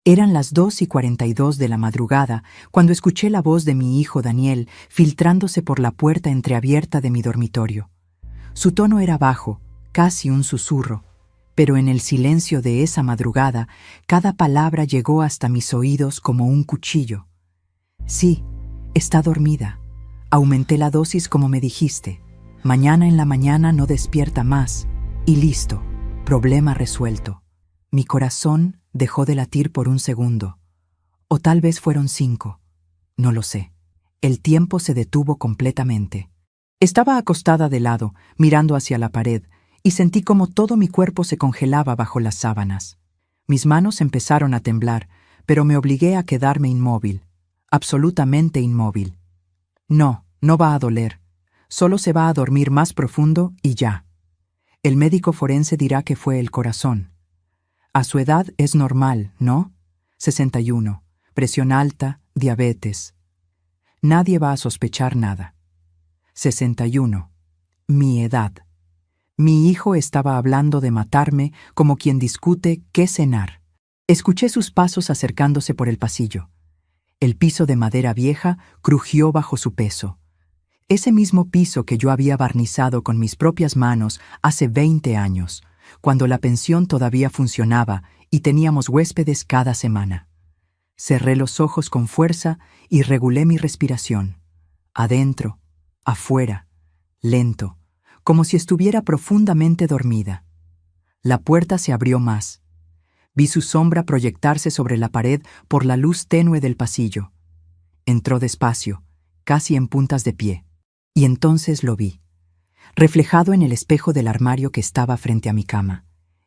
Eran las 2:42 de la madrugada cuando escuché la voz de mi hijo Daniel filtrándose por la puerta entreabierta de mi dormitorio. Su tono era bajo, casi un susurro, pero en el silencio de esa madrugada cada palabra llegó hasta mis oídos como un cuchillo. Sí, está dormida. Aumenté la dosis como me dijiste. Mañana en la mañana no despierta más. Y listo, problema resuelto. Mi corazón dejó de latir por un segundo. O tal vez fueron 5. No lo sé. El tiempo se detuvo completamente. Estaba acostada de lado, mirando hacia la pared, y sentí como todo mi cuerpo se congelaba bajo las sábanas. Mis manos empezaron a temblar, pero me obligué a quedarme inmóvil, absolutamente inmóvil. No, no va a doler. Solo se va a dormir más profundo y ya. El médico forense dirá que fue el corazón. A su edad es normal, ¿no? 61, presión alta, diabetes. Nadie va a sospechar nada. 61. Mi edad. Mi hijo estaba hablando de matarme como quien discute qué cenar. Escuché sus pasos acercándose por el pasillo. El piso de madera vieja crujió bajo su peso. Ese mismo piso que yo había barnizado con mis propias manos hace 20 años, cuando la pensión todavía funcionaba y teníamos huéspedes cada semana. Cerré los ojos con fuerza y regulé mi respiración. Adentro, afuera, lento, como si estuviera profundamente dormida. La puerta se abrió más. Vi su sombra proyectarse sobre la pared por la luz tenue del pasillo. Entró despacio, casi en puntas de pie, y entonces lo vi, reflejado en el espejo del armario que estaba frente a mi cama.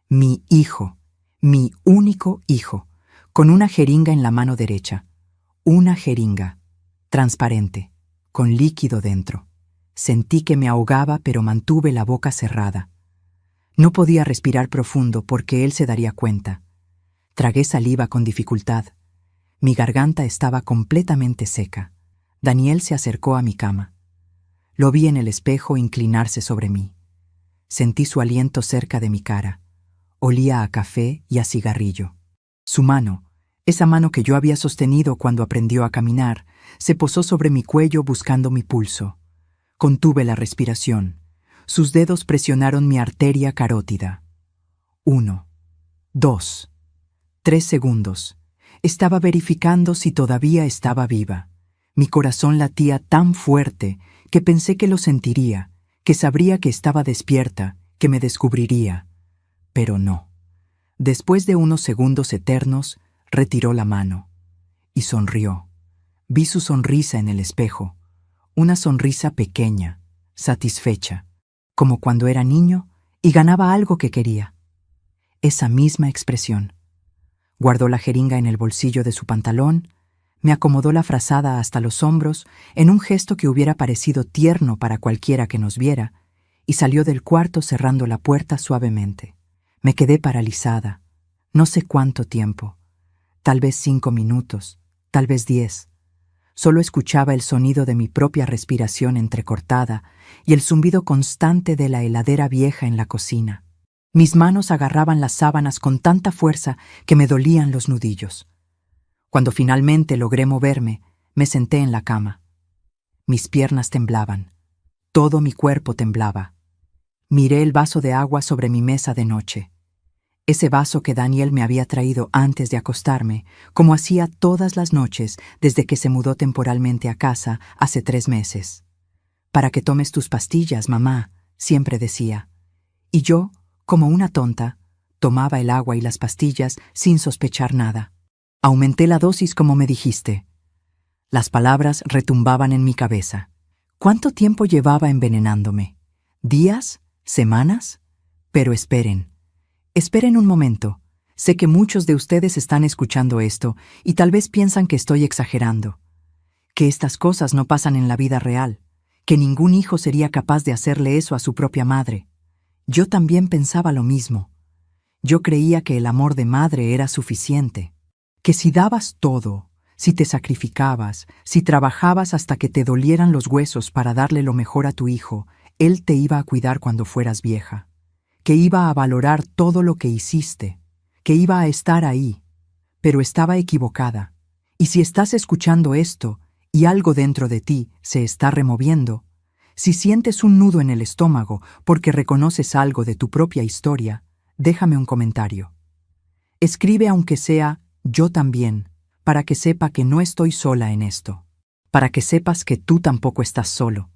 Mi hijo, mi único hijo, con una jeringa en la mano derecha. Una jeringa, transparente, con líquido dentro. Sentí que me ahogaba, pero mantuve la boca cerrada. No podía respirar profundo porque él se daría cuenta. Tragué saliva con dificultad. Mi garganta estaba completamente seca. Daniel se acercó a mi cama. Lo vi en el espejo inclinarse sobre mí. Sentí su aliento cerca de mi cara. Olía a café y a cigarrillo. Su mano, esa mano que yo había sostenido cuando aprendió a caminar, se posó sobre mi cuello buscando mi pulso. Contuve la respiración. Sus dedos presionaron mi arteria carótida. 1, 2, 3 segundos. Estaba verificando si todavía estaba viva. Mi corazón latía tan fuerte que pensé que lo sentiría, que sabría que estaba despierta, que me descubriría. Pero no. Después de unos segundos eternos, retiró la mano y sonrió. Vi su sonrisa en el espejo, una sonrisa pequeña, satisfecha, como cuando era niño y ganaba algo que quería. Esa misma expresión. Guardó la jeringa en el bolsillo de su pantalón, me acomodó la frazada hasta los hombros en un gesto que hubiera parecido tierno para cualquiera que nos viera, y salió del cuarto cerrando la puerta suavemente. Me quedé paralizada. No sé cuánto tiempo. Tal vez 5 minutos, tal vez 10. Solo escuchaba el sonido de mi propia respiración entrecortada y el zumbido constante de la heladera vieja en la cocina. Mis manos agarraban las sábanas con tanta fuerza que me dolían los nudillos. Cuando finalmente logré moverme, me senté en la cama. Mis piernas temblaban. Todo mi cuerpo temblaba. Miré el vaso de agua sobre mi mesa de noche. Ese vaso que Daniel me había traído antes de acostarme, como hacía todas las noches desde que se mudó temporalmente a casa hace 3 meses. «Para que tomes tus pastillas, mamá», siempre decía. Y yo, como una tonta, tomaba el agua y las pastillas sin sospechar nada. Aumenté la dosis como me dijiste. Las palabras retumbaban en mi cabeza. ¿Cuánto tiempo llevaba envenenándome? ¿Días? ¿Semanas? Pero esperen. Esperen un momento. Sé que muchos de ustedes están escuchando esto y tal vez piensan que estoy exagerando. Que estas cosas no pasan en la vida real. Que ningún hijo sería capaz de hacerle eso a su propia madre. Yo también pensaba lo mismo. Yo creía que el amor de madre era suficiente. Que si dabas todo, si te sacrificabas, si trabajabas hasta que te dolieran los huesos para darle lo mejor a tu hijo, él te iba a cuidar cuando fueras vieja. Que iba a valorar todo lo que hiciste, que iba a estar ahí. pero estaba equivocada. Y si estás escuchando esto y algo dentro de ti se está removiendo, si sientes un nudo en el estómago porque reconoces algo de tu propia historia, déjame un comentario. Escribe aunque sea "yo también", para que sepa que no estoy sola en esto, para que sepas que tú tampoco estás solo.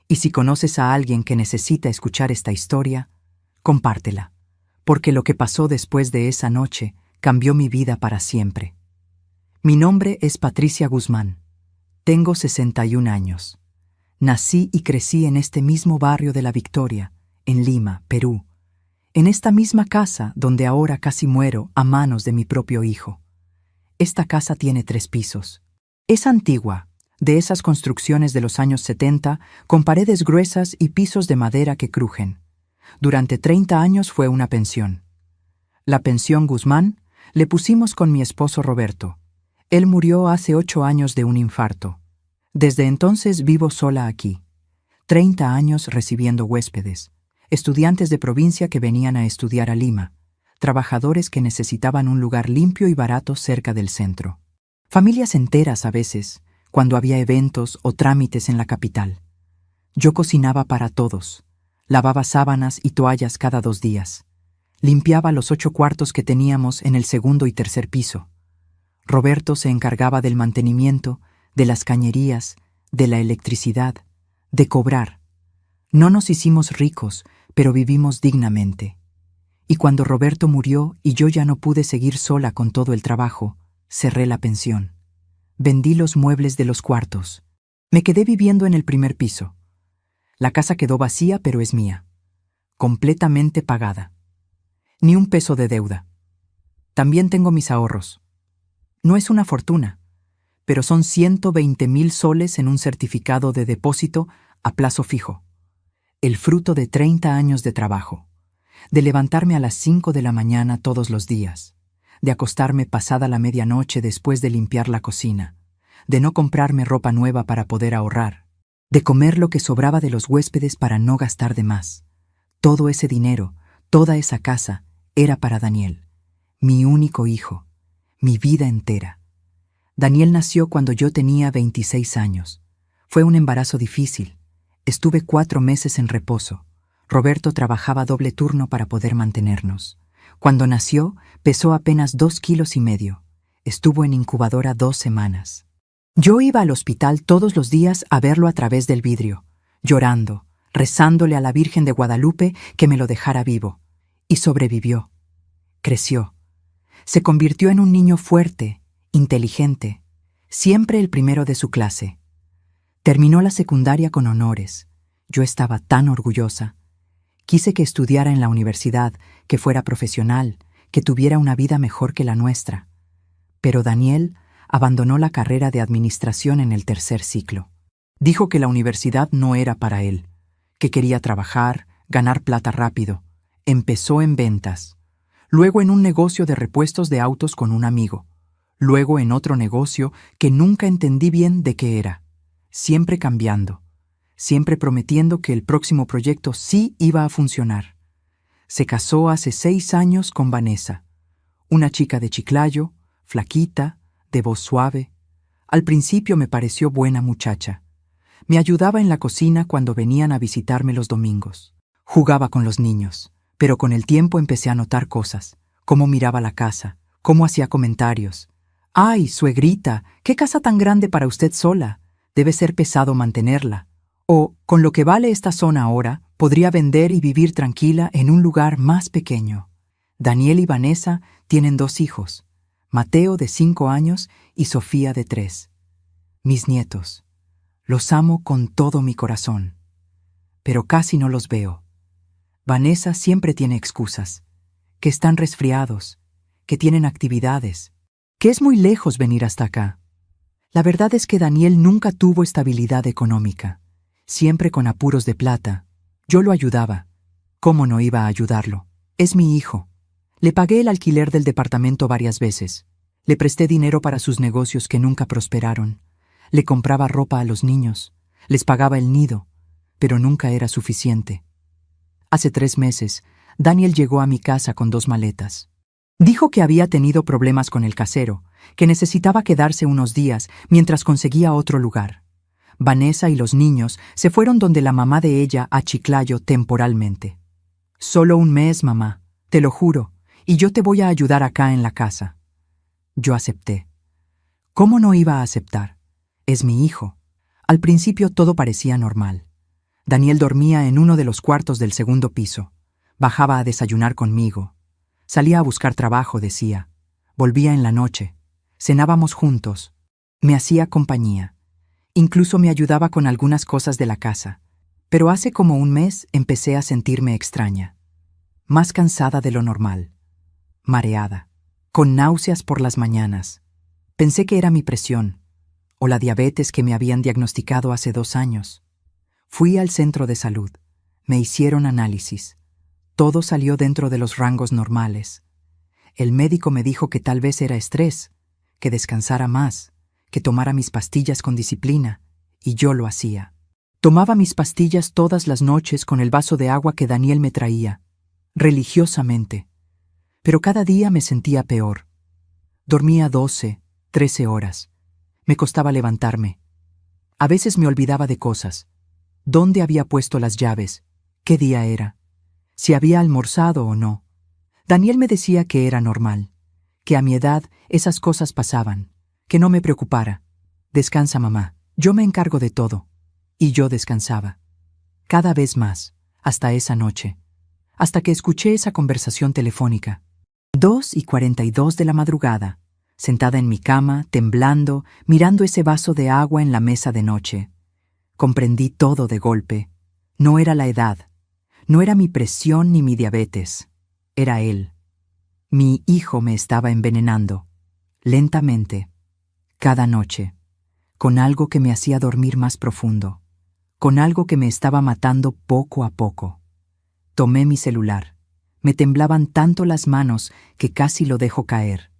Y si conoces a alguien que necesita escuchar esta historia, compártela, porque lo que pasó después de esa noche cambió mi vida para siempre. Mi nombre es Patricia Guzmán. Tengo 61 años. Nací y crecí en este mismo barrio de La Victoria, en Lima, Perú, en esta misma casa donde ahora casi muero a manos de mi propio hijo. Esta casa tiene 3 pisos. Es antigua, de esas construcciones de los años 70, con paredes gruesas y pisos de madera que crujen. Durante 30 años fue una pensión. La pensión Guzmán le pusimos con mi esposo Roberto. Él murió hace 8 años de un infarto. Desde entonces vivo sola aquí. 30 años recibiendo huéspedes, estudiantes de provincia que venían a estudiar a Lima, trabajadores que necesitaban un lugar limpio y barato cerca del centro. Familias enteras a veces, cuando había eventos o trámites en la capital. Yo cocinaba para todos, lavaba sábanas y toallas cada 2 días, limpiaba los 8 cuartos que teníamos en el segundo y tercer piso. Roberto se encargaba del mantenimiento, de las cañerías, de la electricidad, de cobrar. No nos hicimos ricos, pero vivimos dignamente. Y cuando Roberto murió y yo ya no pude seguir sola con todo el trabajo, cerré la pensión. Vendí los muebles de los cuartos. Me quedé viviendo en el primer piso. La casa quedó vacía, pero es mía. Completamente pagada. Ni un peso de deuda. También tengo mis ahorros. No es una fortuna, pero son 120,000 soles en un certificado de depósito a plazo fijo. El fruto de 30 años de trabajo. De levantarme a las 5 de la mañana todos los días. De acostarme pasada la medianoche después de limpiar la cocina. De no comprarme ropa nueva para poder ahorrar. De comer lo que sobraba de los huéspedes para no gastar de más. Todo ese dinero, toda esa casa, era para Daniel, mi único hijo, mi vida entera. Daniel nació cuando yo tenía 26 años. Fue un embarazo difícil. Estuve 4 meses en reposo. Roberto trabajaba doble turno para poder mantenernos. Cuando nació, pesó apenas 2,5 kilos. Estuvo en incubadora 2 semanas. Yo iba al hospital todos los días a verlo a través del vidrio, llorando, rezándole a la Virgen de Guadalupe que me lo dejara vivo. Y sobrevivió. Creció. Se convirtió en un niño fuerte, inteligente, siempre el primero de su clase. Terminó la secundaria con honores. Yo estaba tan orgullosa. Quise que estudiara en la universidad, que fuera profesional, que tuviera una vida mejor que la nuestra. Pero Daniel abandonó la carrera de administración en el 3er ciclo. Dijo que la universidad no era para él, que quería trabajar, ganar plata rápido. Empezó en ventas, luego en un negocio de repuestos de autos con un amigo, luego en otro negocio que nunca entendí bien de qué era, siempre cambiando, siempre prometiendo que el próximo proyecto sí iba a funcionar. Se casó hace 6 años con Vanessa, una chica de Chiclayo, flaquita, de voz suave. Al principio me pareció buena muchacha. Me ayudaba en la cocina cuando venían a visitarme los domingos. Jugaba con los niños, pero con el tiempo empecé a notar cosas, cómo miraba la casa, cómo hacía comentarios. «¡Ay, suegrita! ¡Qué casa tan grande para usted sola! Debe ser pesado mantenerla». O, «Con lo que vale esta zona ahora, podría vender y vivir tranquila en un lugar más pequeño». Daniel y Vanessa tienen 2 hijos, Mateo de 5 años y Sofía de 3. Mis nietos. Los amo con todo mi corazón, pero casi no los veo. Vanessa siempre tiene excusas, que están resfriados, que tienen actividades, que es muy lejos venir hasta acá. La verdad es que Daniel nunca tuvo estabilidad económica, siempre con apuros de plata. Yo lo ayudaba. ¿Cómo no iba a ayudarlo? Es mi hijo. Le pagué el alquiler del departamento varias veces. Le presté dinero para sus negocios que nunca prosperaron. Le compraba ropa a los niños. Les pagaba el nido, pero nunca era suficiente. Hace 3 meses, Daniel llegó a mi casa con 2 maletas. Dijo que había tenido problemas con el casero, que necesitaba quedarse unos días mientras conseguía otro lugar. Vanessa y los niños se fueron donde la mamá de ella a Chiclayo temporalmente. «Solo un mes, mamá, te lo juro, y yo te voy a ayudar acá en la casa». Yo acepté. ¿Cómo no iba a aceptar? Es mi hijo. Al principio todo parecía normal. Daniel dormía en uno de los cuartos del segundo piso. Bajaba a desayunar conmigo. Salía a buscar trabajo, decía. Volvía en la noche. Cenábamos juntos. Me hacía compañía. Incluso me ayudaba con algunas cosas de la casa. Pero hace como un mes empecé a sentirme extraña. Más cansada de lo normal. Mareada. Con náuseas por las mañanas. Pensé que era mi presión. O la diabetes que me habían diagnosticado hace 2 años. Fui al centro de salud. Me hicieron análisis. Todo salió dentro de los rangos normales. El médico me dijo que tal vez era estrés, que descansara más, que tomara mis pastillas con disciplina, y yo lo hacía. Tomaba mis pastillas todas las noches con el vaso de agua que Daniel me traía, religiosamente. Pero cada día me sentía peor. Dormía 12, 13 horas. Me costaba levantarme. A veces me olvidaba de cosas. ¿Dónde había puesto las llaves? ¿Qué día era? Si había almorzado o no. Daniel me decía que era normal, que a mi edad esas cosas pasaban, que no me preocupara. Descansa, mamá, yo me encargo de todo. Y yo descansaba. Cada vez más, hasta esa noche. Hasta que escuché esa conversación telefónica. 2:42 de la madrugada, sentada en mi cama, temblando, mirando ese vaso de agua en la mesa de noche. Comprendí todo de golpe. No era la edad. No era mi presión ni mi diabetes. Era él. Mi hijo me estaba envenenando. Lentamente. Cada noche. Con algo que me hacía dormir más profundo. Con algo que me estaba matando poco a poco. Tomé mi celular. Me temblaban tanto las manos que casi lo dejo caer.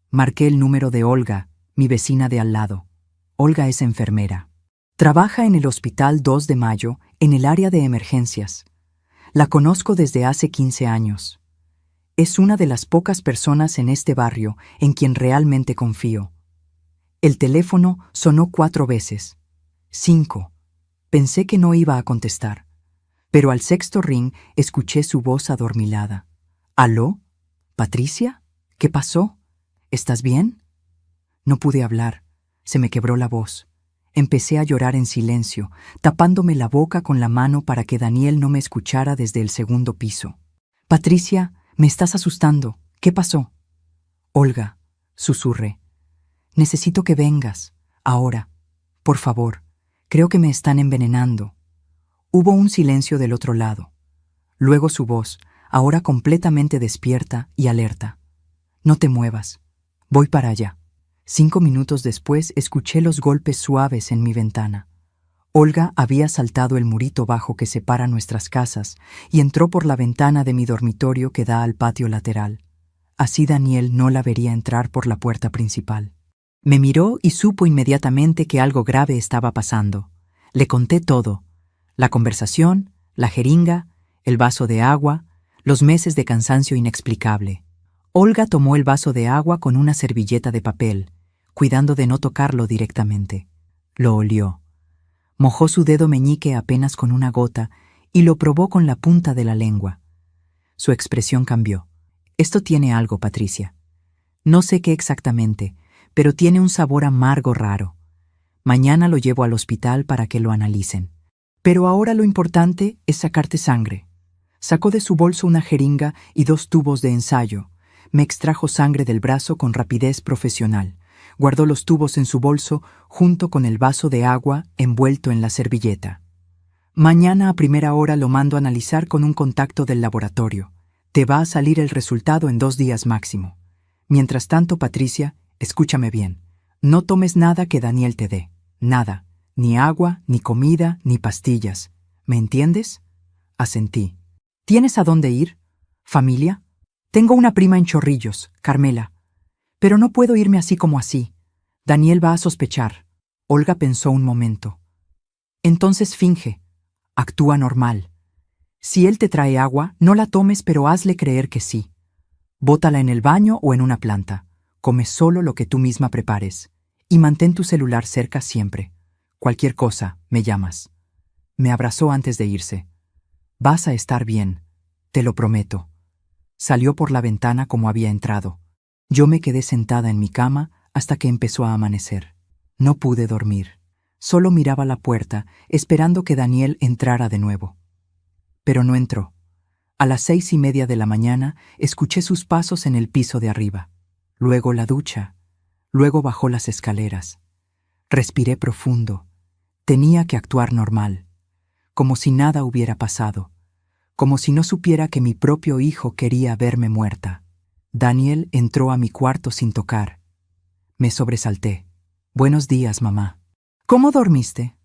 Marqué el número de Olga, mi vecina de al lado. Olga es enfermera. Trabaja en el Hospital 2 de Mayo, en el área de emergencias. La conozco desde hace 15 años. Es una de las pocas personas en este barrio en quien realmente confío. El teléfono sonó 4 veces. 5. Pensé que no iba a contestar. Pero al 6º ring escuché su voz adormilada. ¿Aló? ¿Patricia? ¿Qué pasó? ¿Estás bien? No pude hablar. Se me quebró la voz. Empecé a llorar en silencio, tapándome la boca con la mano para que Daniel no me escuchara desde el 2º piso. «Patricia, me estás asustando. ¿Qué pasó?» «Olga», susurré. «Necesito que vengas. Ahora. Por favor. Creo que me están envenenando». Hubo un silencio del otro lado. Luego su voz, ahora completamente despierta y alerta. «No te muevas. Voy para allá». 5 minutos después escuché los golpes suaves en mi ventana. Olga había saltado el murito bajo que separa nuestras casas y entró por la ventana de mi dormitorio que da al patio lateral. Así Daniel no la vería entrar por la puerta principal. Me miró y supo inmediatamente que algo grave estaba pasando. Le conté todo. La conversación, la jeringa, el vaso de agua, los meses de cansancio inexplicable. Olga tomó el vaso de agua con una servilleta de papel, cuidando de no tocarlo directamente. Lo olió. Mojó su dedo meñique apenas con una gota y lo probó con la punta de la lengua. Su expresión cambió. «Esto tiene algo, Patricia. No sé qué exactamente, pero tiene un sabor amargo raro. Mañana lo llevo al hospital para que lo analicen. Pero ahora lo importante es sacarte sangre». Sacó de su bolso una jeringa y 2 tubos de ensayo. Me extrajo sangre del brazo con rapidez profesional. Guardó los tubos en su bolso junto con el vaso de agua envuelto en la servilleta. «Mañana a primera hora lo mando a analizar con un contacto del laboratorio. Te va a salir el resultado en 2 días máximo. Mientras tanto, Patricia, escúchame bien. No tomes nada que Daniel te dé. Nada. Ni agua, ni comida, ni pastillas. ¿Me entiendes?» Asentí. «¿Tienes a dónde ir? ¿Familia? Tengo una prima en Chorrillos, Carmela. Pero no puedo irme así como así. Daniel va a sospechar». Olga pensó un momento. «Entonces finge. Actúa normal. Si él te trae agua, no la tomes, pero hazle creer que sí. Bótala en el baño o en una planta. Come solo lo que tú misma prepares. Y mantén tu celular cerca siempre. Cualquier cosa, me llamas. Me abrazó antes de irse. Vas a estar bien, te lo prometo. Salió por la ventana como había entrado. Yo me quedé sentada en mi cama hasta que empezó a amanecer. No pude dormir. Solo miraba la puerta, esperando que Daniel entrara de nuevo. Pero no entró. A las 6:30 de la mañana escuché sus pasos en el piso de arriba. Luego la ducha. Luego bajó las escaleras. Respiré profundo. Tenía que actuar normal, como si nada hubiera pasado, como si no supiera que mi propio hijo quería verme muerta. Daniel entró a mi cuarto sin tocar. Me sobresalté. Buenos días, mamá. ¿Cómo dormiste?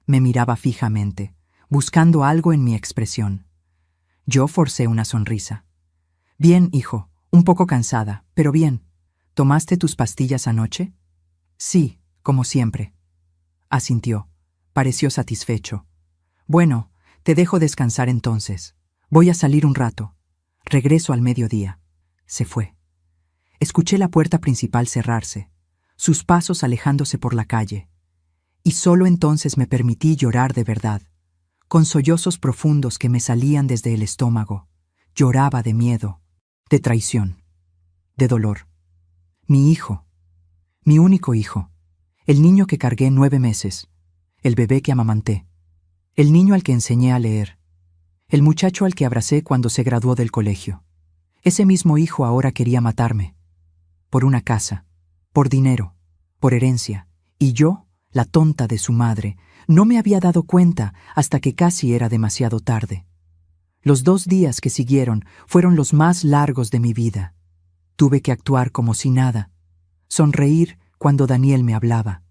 Me miraba fijamente, buscando algo en mi expresión. Yo forcé una sonrisa. Bien, hijo, un poco cansada, pero bien. ¿Tomaste tus pastillas anoche? Sí, como siempre. Asintió. Pareció satisfecho. Bueno, te dejo descansar entonces. Voy a salir un rato. Regreso al mediodía. Se fue. Escuché la puerta principal cerrarse, sus pasos alejándose por la calle. Y solo entonces me permití llorar de verdad, con sollozos profundos que me salían desde el estómago. Lloraba de miedo, de traición, de dolor. Mi hijo, mi único hijo, el niño que cargué 9 meses, el bebé que amamanté, el niño al que enseñé a leer, el muchacho al que abracé cuando se graduó del colegio. Ese mismo hijo ahora quería matarme. Por una casa, por dinero, por herencia, y yo, la tonta de su madre, no me había dado cuenta hasta que casi era demasiado tarde. Los 2 días que siguieron fueron los más largos de mi vida. Tuve que actuar como si nada, sonreír cuando Daniel me hablaba,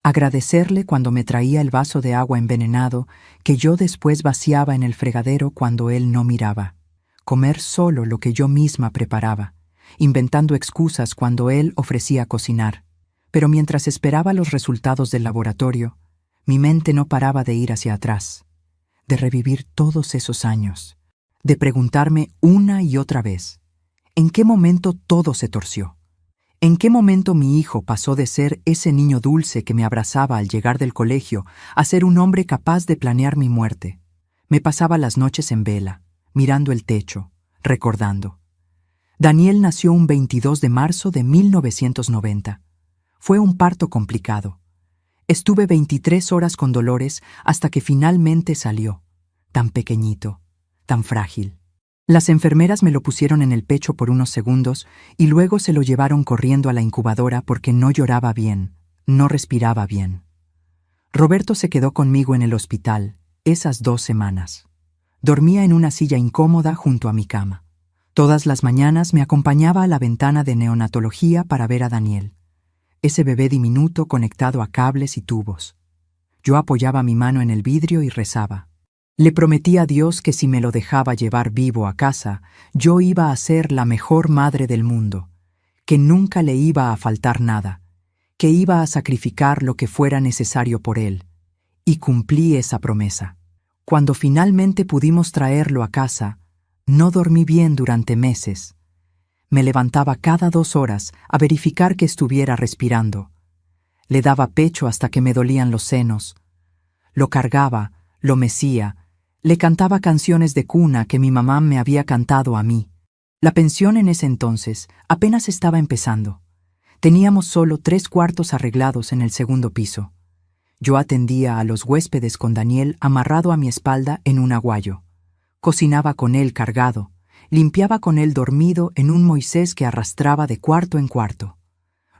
agradecerle cuando me traía el vaso de agua envenenado que yo después vaciaba en el fregadero cuando él no miraba, comer solo lo que yo misma preparaba, inventando excusas cuando él ofrecía cocinar. Pero mientras esperaba los resultados del laboratorio, mi mente no paraba de ir hacia atrás, de revivir todos esos años, de preguntarme una y otra vez, ¿en qué momento todo se torció? ¿En qué momento mi hijo pasó de ser ese niño dulce que me abrazaba al llegar del colegio a ser un hombre capaz de planear mi muerte? Me pasaba las noches en vela, mirando el techo, recordando. Daniel nació un 22 de marzo de 1990. Fue un parto complicado. Estuve 23 horas con dolores hasta que finalmente salió, tan pequeñito, tan frágil. Las enfermeras me lo pusieron en el pecho por unos segundos y luego se lo llevaron corriendo a la incubadora porque no lloraba bien, no respiraba bien. Roberto se quedó conmigo en el hospital esas 2 semanas. Dormía en una silla incómoda junto a mi cama. Todas las mañanas me acompañaba a la ventana de neonatología para ver a Daniel, ese bebé diminuto conectado a cables y tubos. Yo apoyaba mi mano en el vidrio y rezaba. Le prometí a Dios que si me lo dejaba llevar vivo a casa, yo iba a ser la mejor madre del mundo, que nunca le iba a faltar nada, que iba a sacrificar lo que fuera necesario por él. Y cumplí esa promesa. Cuando finalmente pudimos traerlo a casa, no dormí bien durante meses. Me levantaba cada 2 horas a verificar que estuviera respirando. Le daba pecho hasta que me dolían los senos. Lo cargaba, lo mecía, le cantaba canciones de cuna que mi mamá me había cantado a mí. La pensión en ese entonces apenas estaba empezando. Teníamos solo 3 cuartos arreglados en el segundo piso. Yo atendía a los huéspedes con Daniel amarrado a mi espalda en un aguayo. Cocinaba con él cargado. Limpiaba con él dormido en un Moisés que arrastraba de cuarto en cuarto.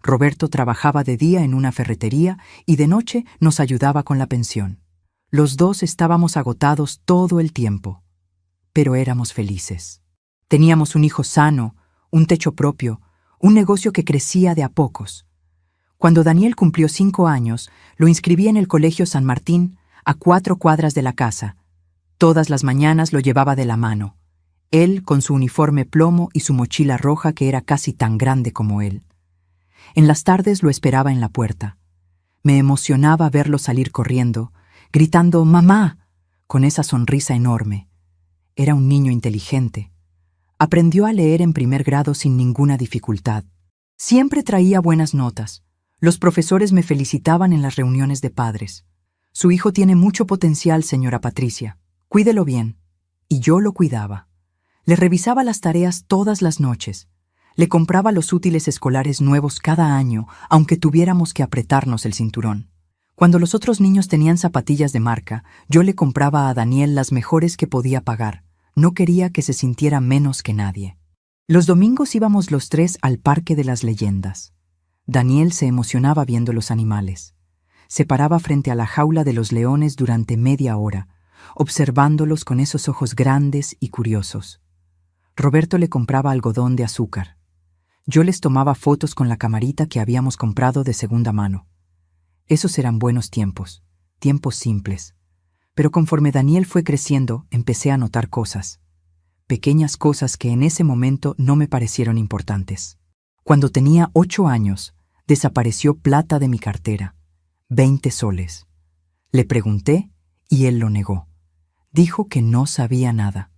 Roberto trabajaba de día en una ferretería y de noche nos ayudaba con la pensión. Los 2 estábamos agotados todo el tiempo, pero éramos felices. Teníamos un hijo sano, un techo propio, un negocio que crecía de a pocos. Cuando Daniel cumplió 5 años, lo inscribí en el Colegio San Martín, a 4 cuadras de la casa. Todas las mañanas lo llevaba de la mano. Él con su uniforme plomo y su mochila roja que era casi tan grande como él. En las tardes lo esperaba en la puerta. Me emocionaba verlo salir corriendo, gritando «¡Mamá!», con esa sonrisa enorme. Era un niño inteligente. Aprendió a leer en primer grado sin ninguna dificultad. Siempre traía buenas notas. Los profesores me felicitaban en las reuniones de padres. Su hijo tiene mucho potencial, señora Patricia. Cuídelo bien. Y yo lo cuidaba. Le revisaba las tareas todas las noches. Le compraba los útiles escolares nuevos cada año, aunque tuviéramos que apretarnos el cinturón. Cuando los otros niños tenían zapatillas de marca, yo le compraba a Daniel las mejores que podía pagar. No quería que se sintiera menos que nadie. Los domingos íbamos los tres al Parque de las Leyendas. Daniel se emocionaba viendo los animales. Se paraba frente a la jaula de los leones durante media hora, observándolos con esos ojos grandes y curiosos. Roberto le compraba algodón de azúcar. Yo les tomaba fotos con la camarita que habíamos comprado de segunda mano. Esos eran buenos tiempos, tiempos simples. Pero conforme Daniel fue creciendo, empecé a notar cosas. Pequeñas cosas que en ese momento no me parecieron importantes. Cuando tenía 8 años, desapareció plata de mi cartera. 20 soles. Le pregunté y él lo negó. Dijo que no sabía nada.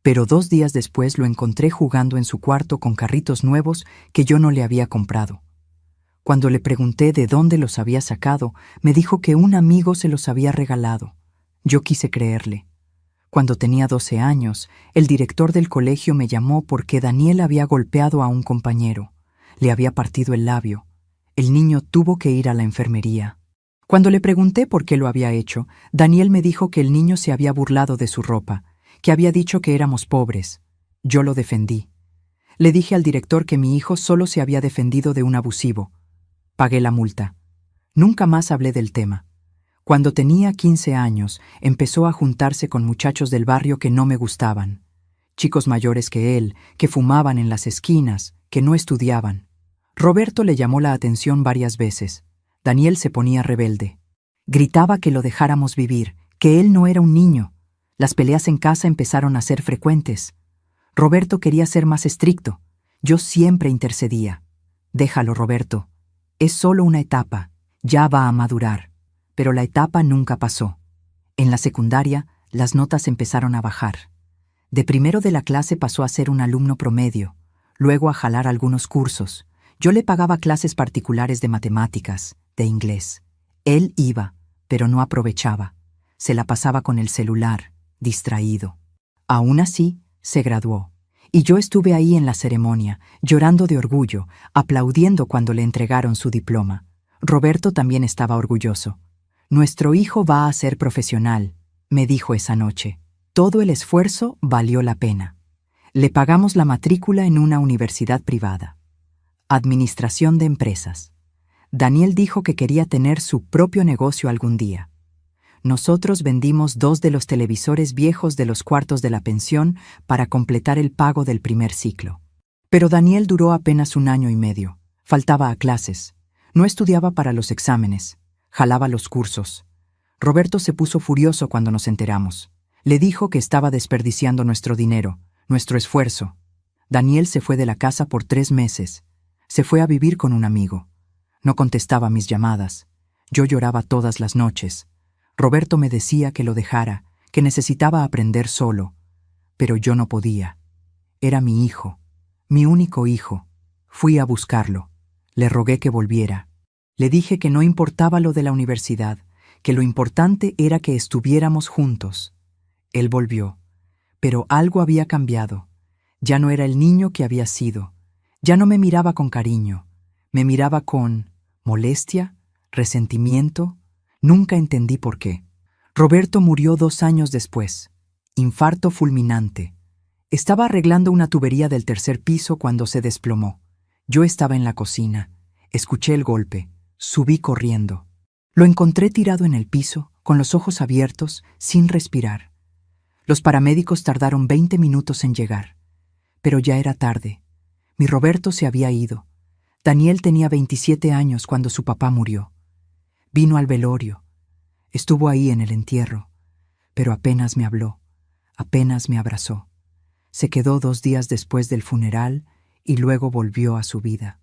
Pero 2 días después lo encontré jugando en su cuarto con carritos nuevos que yo no le había comprado. Cuando le pregunté de dónde los había sacado, me dijo que un amigo se los había regalado. Yo quise creerle. Cuando tenía 12 años, el director del colegio me llamó porque Daniel había golpeado a un compañero. Le había partido el labio. El niño tuvo que ir a la enfermería. Cuando le pregunté por qué lo había hecho, Daniel me dijo que el niño se había burlado de su ropa, que había dicho que éramos pobres. Yo lo defendí. Le dije al director que mi hijo solo se había defendido de un abusivo. Pagué la multa. Nunca más hablé del tema. Cuando tenía 15 años, empezó a juntarse con muchachos del barrio que no me gustaban. Chicos mayores que él, que fumaban en las esquinas, que no estudiaban. Roberto le llamó la atención varias veces. Daniel se ponía rebelde. Gritaba que lo dejáramos vivir, que él no era un niño. Las peleas en casa empezaron a ser frecuentes. Roberto quería ser más estricto. Yo siempre intercedía. Déjalo, Roberto. Es solo una etapa. Ya va a madurar. Pero la etapa nunca pasó. En la secundaria, las notas empezaron a bajar. De primero de la clase pasó a ser un alumno promedio, luego a jalar algunos cursos. Yo le pagaba clases particulares de matemáticas, de inglés. Él iba, pero no aprovechaba. Se la pasaba con el celular, distraído. Aún así, se graduó. Y yo estuve ahí en la ceremonia, llorando de orgullo, aplaudiendo cuando le entregaron su diploma. Roberto también estaba orgulloso. Nuestro hijo va a ser profesional, me dijo esa noche. Todo el esfuerzo valió la pena. Le pagamos la matrícula en una universidad privada. Administración de empresas. Daniel dijo que quería tener su propio negocio algún día. Nosotros vendimos 2 de los televisores viejos de los cuartos de la pensión para completar el pago del primer ciclo. Pero Daniel duró apenas 1 año y medio. Faltaba a clases. No estudiaba para los exámenes. Jalaba los cursos. Roberto se puso furioso cuando nos enteramos. Le dijo que estaba desperdiciando nuestro dinero, nuestro esfuerzo. Daniel se fue de la casa por 3 meses. Se fue a vivir con un amigo. No contestaba mis llamadas. Yo lloraba todas las noches. Roberto me decía que lo dejara, que necesitaba aprender solo. Pero yo no podía. Era mi hijo, mi único hijo. Fui a buscarlo. Le rogué que volviera. Le dije que no importaba lo de la universidad, que lo importante era que estuviéramos juntos. Él volvió, pero algo había cambiado. Ya no era el niño que había sido. Ya no me miraba con cariño. Me miraba con molestia, resentimiento. Nunca entendí por qué. Roberto murió 2 años después. Infarto fulminante. Estaba arreglando una tubería del 3er piso cuando se desplomó. Yo estaba en la cocina. Escuché el golpe. Subí corriendo. Lo encontré tirado en el piso, con los ojos abiertos, sin respirar. Los paramédicos tardaron 20 minutos en llegar. Pero ya era tarde. Mi Roberto se había ido. Daniel tenía 27 años cuando su papá murió. Vino al velorio. Estuvo ahí en el entierro. Pero apenas me habló. Apenas me abrazó. Se quedó 2 días después del funeral y luego volvió a su vida.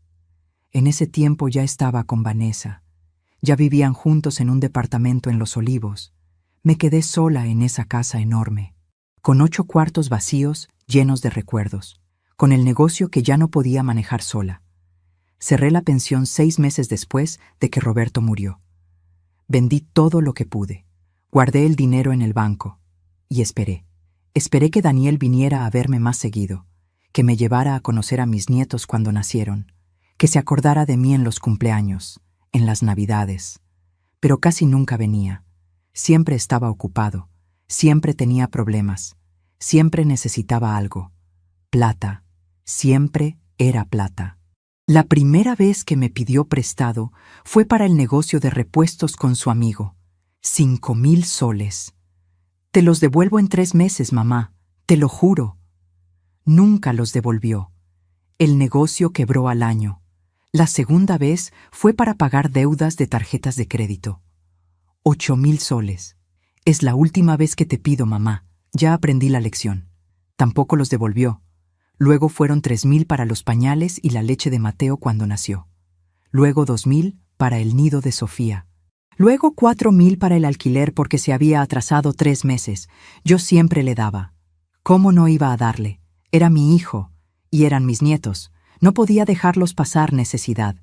En ese tiempo ya estaba con Vanessa. Ya vivían juntos en un departamento en Los Olivos. Me quedé sola en esa casa enorme. con 8 cuartos vacíos llenos de recuerdos, con el negocio que ya no podía manejar sola. Cerré la pensión 6 meses después de que Roberto murió. Vendí todo lo que pude. Guardé el dinero en el banco y esperé. Esperé que Daniel viniera a verme más seguido, que me llevara a conocer a mis nietos cuando nacieron, que se acordara de mí en los cumpleaños, en las Navidades. Pero casi nunca venía. Siempre estaba ocupado, siempre tenía problemas, siempre necesitaba algo. Plata, siempre era plata. La primera vez que me pidió prestado fue para el negocio de repuestos con su amigo. 5,000 soles. Te los devuelvo en 3 meses, mamá, te lo juro. Nunca los devolvió. El negocio quebró al año. La segunda vez fue para pagar deudas de tarjetas de crédito. 8,000 soles. Es la última vez que te pido, mamá. Ya aprendí la lección. Tampoco los devolvió. Luego fueron 3,000 para los pañales y la leche de Mateo cuando nació. Luego 2,000 para el nido de Sofía. Luego 4,000 para el alquiler porque se había atrasado 3 meses. Yo siempre le daba. ¿Cómo no iba a darle? Era mi hijo, y eran mis nietos. No podía dejarlos pasar necesidad.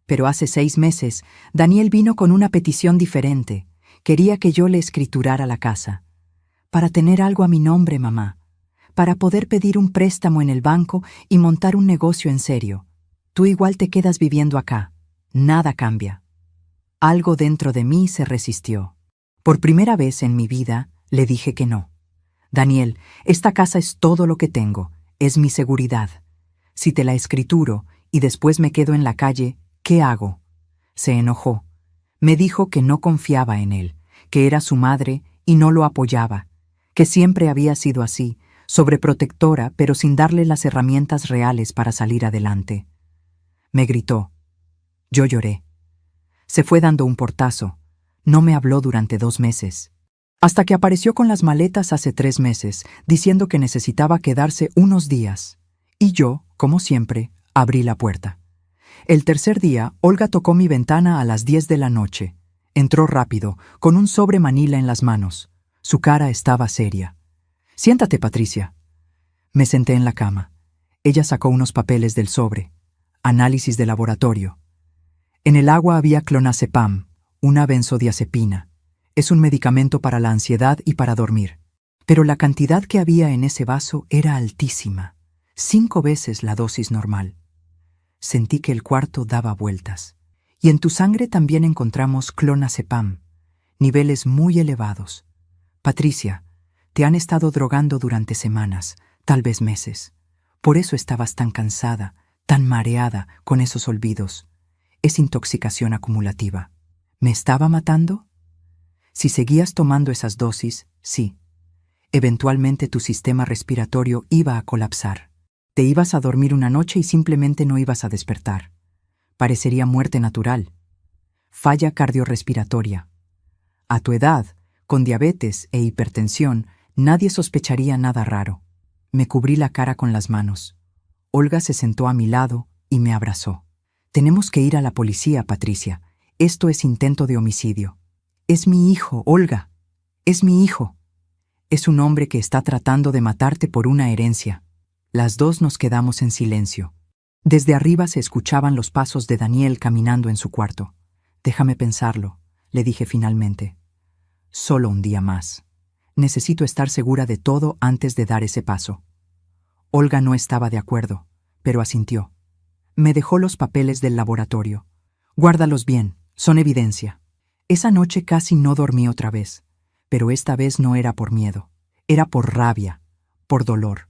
Pero hace 6 meses, Daniel vino con una petición diferente. Quería que yo le escriturara la casa. Para tener algo a mi nombre, mamá. Para poder pedir un préstamo en el banco y montar un negocio en serio. Tú igual te quedas viviendo acá. Nada cambia. Algo dentro de mí se resistió. Por primera vez en mi vida, le dije que no. Daniel, esta casa es todo lo que tengo. Es mi seguridad. Si te la escrituro y después me quedo en la calle, ¿qué hago? Se enojó. Me dijo que no confiaba en él, que era su madre y no lo apoyaba, que siempre había sido así, sobreprotectora, pero sin darle las herramientas reales para salir adelante. Me gritó. Yo lloré. Se fue dando un portazo. No me habló durante 2 meses. Hasta que apareció con las maletas hace 3 meses, diciendo que necesitaba quedarse unos días. Y yo, como siempre, abrí la puerta. El tercer día, Olga tocó mi ventana a las 10 de la noche. Entró rápido, con un sobre manila en las manos. Su cara estaba seria. «Siéntate, Patricia». Me senté en la cama. Ella sacó unos papeles del sobre. Análisis de laboratorio. En el agua había clonazepam, una benzodiazepina. Es un medicamento para la ansiedad y para dormir. Pero la cantidad que había en ese vaso era altísima. 5 veces la dosis normal. Sentí que el cuarto daba vueltas. Y en tu sangre también encontramos clonazepam, niveles muy elevados. Patricia, te han estado drogando durante semanas, tal vez meses. Por eso estabas tan cansada, tan mareada con esos olvidos. Es intoxicación acumulativa. ¿Me estaba matando? Si seguías tomando esas dosis, sí. Eventualmente tu sistema respiratorio iba a colapsar. Te ibas a dormir una noche y simplemente no ibas a despertar. Parecería muerte natural. Falla cardiorrespiratoria. A tu edad, con diabetes e hipertensión, nadie sospecharía nada raro. Me cubrí la cara con las manos. Olga se sentó a mi lado y me abrazó. Tenemos que ir a la policía, Patricia. Esto es intento de homicidio. Es mi hijo, Olga. Es mi hijo. Es un hombre que está tratando de matarte por una herencia. Las dos nos quedamos en silencio. Desde arriba se escuchaban los pasos de Daniel caminando en su cuarto. Déjame pensarlo, le dije finalmente. Solo un día más. Necesito estar segura de todo antes de dar ese paso. Olga no estaba de acuerdo, pero asintió. Me dejó los papeles del laboratorio. Guárdalos bien, son evidencia. Esa noche casi no dormí otra vez, pero esta vez no era por miedo. Era por rabia, por dolor,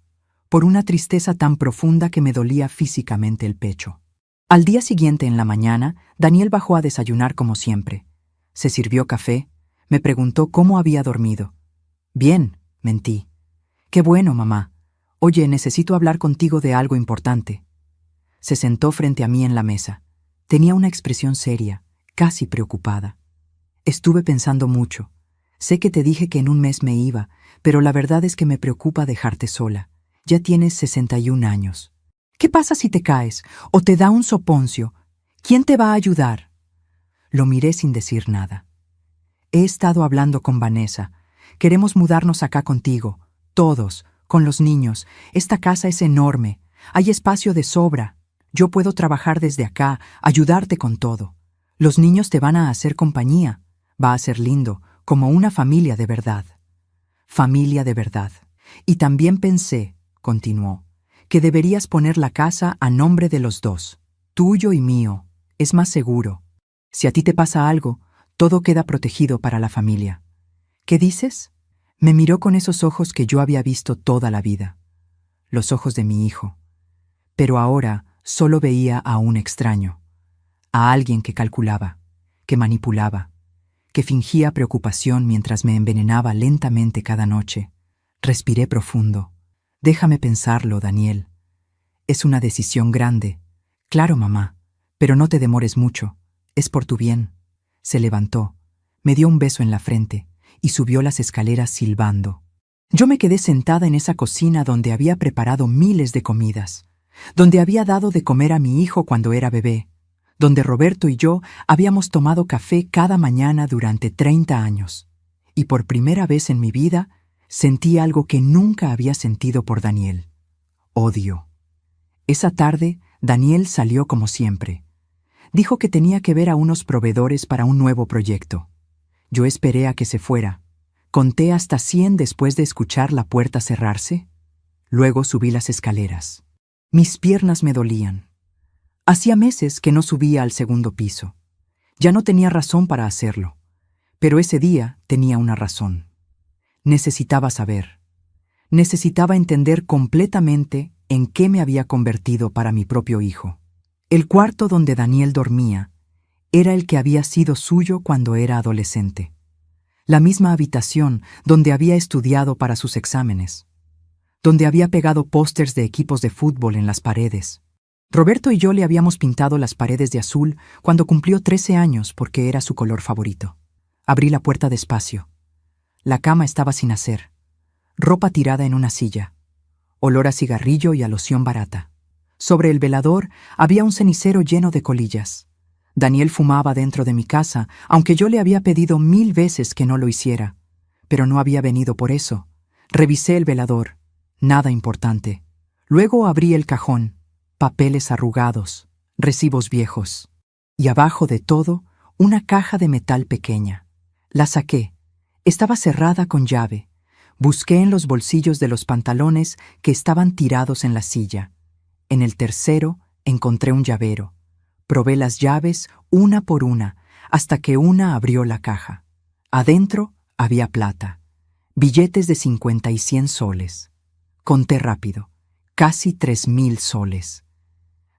por una tristeza tan profunda que me dolía físicamente el pecho. Al día siguiente en la mañana, Daniel bajó a desayunar como siempre. Se sirvió café, me preguntó cómo había dormido. Bien, mentí. Qué bueno, mamá. Oye, necesito hablar contigo de algo importante. Se sentó frente a mí en la mesa. Tenía una expresión seria, casi preocupada. Estuve pensando mucho. Sé que te dije que en un mes me iba, pero la verdad es que me preocupa dejarte sola. Ya tienes 61 años. ¿Qué pasa si te caes o te da un soponcio? ¿Quién te va a ayudar? Lo miré sin decir nada. He estado hablando con Vanessa. Queremos mudarnos acá contigo. todos, con los niños. Esta casa es enorme. Hay espacio de sobra. Yo puedo trabajar desde acá, ayudarte con todo. Los niños te van a hacer compañía. Va a ser lindo, como una familia de verdad. Familia de verdad. Y también pensé, continuó, que deberías poner la casa a nombre de los dos, tuyo y mío. Es más seguro. Si a ti te pasa algo, todo queda protegido para la familia. ¿Qué dices? Me miró con esos ojos que yo había visto toda la vida. Los ojos de mi hijo. Pero ahora solo veía a un extraño. A alguien que calculaba, que manipulaba, que fingía preocupación mientras me envenenaba lentamente cada noche. Respiré profundo. Déjame pensarlo, Daniel. Es una decisión grande. Claro, mamá, pero no te demores mucho. Es por tu bien. Se levantó, me dio un beso en la frente y subió las escaleras silbando. Yo me quedé sentada en esa cocina donde había preparado miles de comidas, donde había dado de comer a mi hijo cuando era bebé, donde Roberto y yo habíamos tomado café cada mañana durante 30 años. Y por primera vez en mi vida sentí algo que nunca había sentido por Daniel: odio. Esa tarde, Daniel salió como siempre. Dijo que tenía que ver a unos proveedores para un nuevo proyecto. Yo esperé a que se fuera. Conté hasta 100 después de escuchar la puerta cerrarse. Luego subí las escaleras. Mis piernas me dolían. Hacía meses que no subía al segundo piso. Ya no tenía razón para hacerlo. Pero ese día tenía una razón. Necesitaba saber. Necesitaba entender completamente en qué me había convertido para mi propio hijo. El cuarto donde Daniel dormía era el que había sido suyo cuando era adolescente. La misma habitación donde había estudiado para sus exámenes, donde había pegado pósters de equipos de fútbol en las paredes. Roberto y yo le habíamos pintado las paredes de azul cuando cumplió 13 años porque era su color favorito. Abrí la puerta despacio. La cama estaba sin hacer, ropa tirada en una silla, olor a cigarrillo y a loción barata. Sobre el velador había un cenicero lleno de colillas. Daniel fumaba dentro de mi casa, aunque yo le había pedido 1000 veces que no lo hiciera. Pero no había venido por eso. Revisé el velador. Nada importante. Luego abrí el cajón. Papeles arrugados, recibos viejos. Y abajo de todo, una caja de metal pequeña. La saqué. Estaba cerrada con llave. Busqué en los bolsillos de los pantalones que estaban tirados en la silla. En el tercero encontré un llavero. Probé las llaves una por una, hasta que una abrió la caja. Adentro había plata, billetes de 50 y 100 soles. Conté rápido, casi 3000 soles.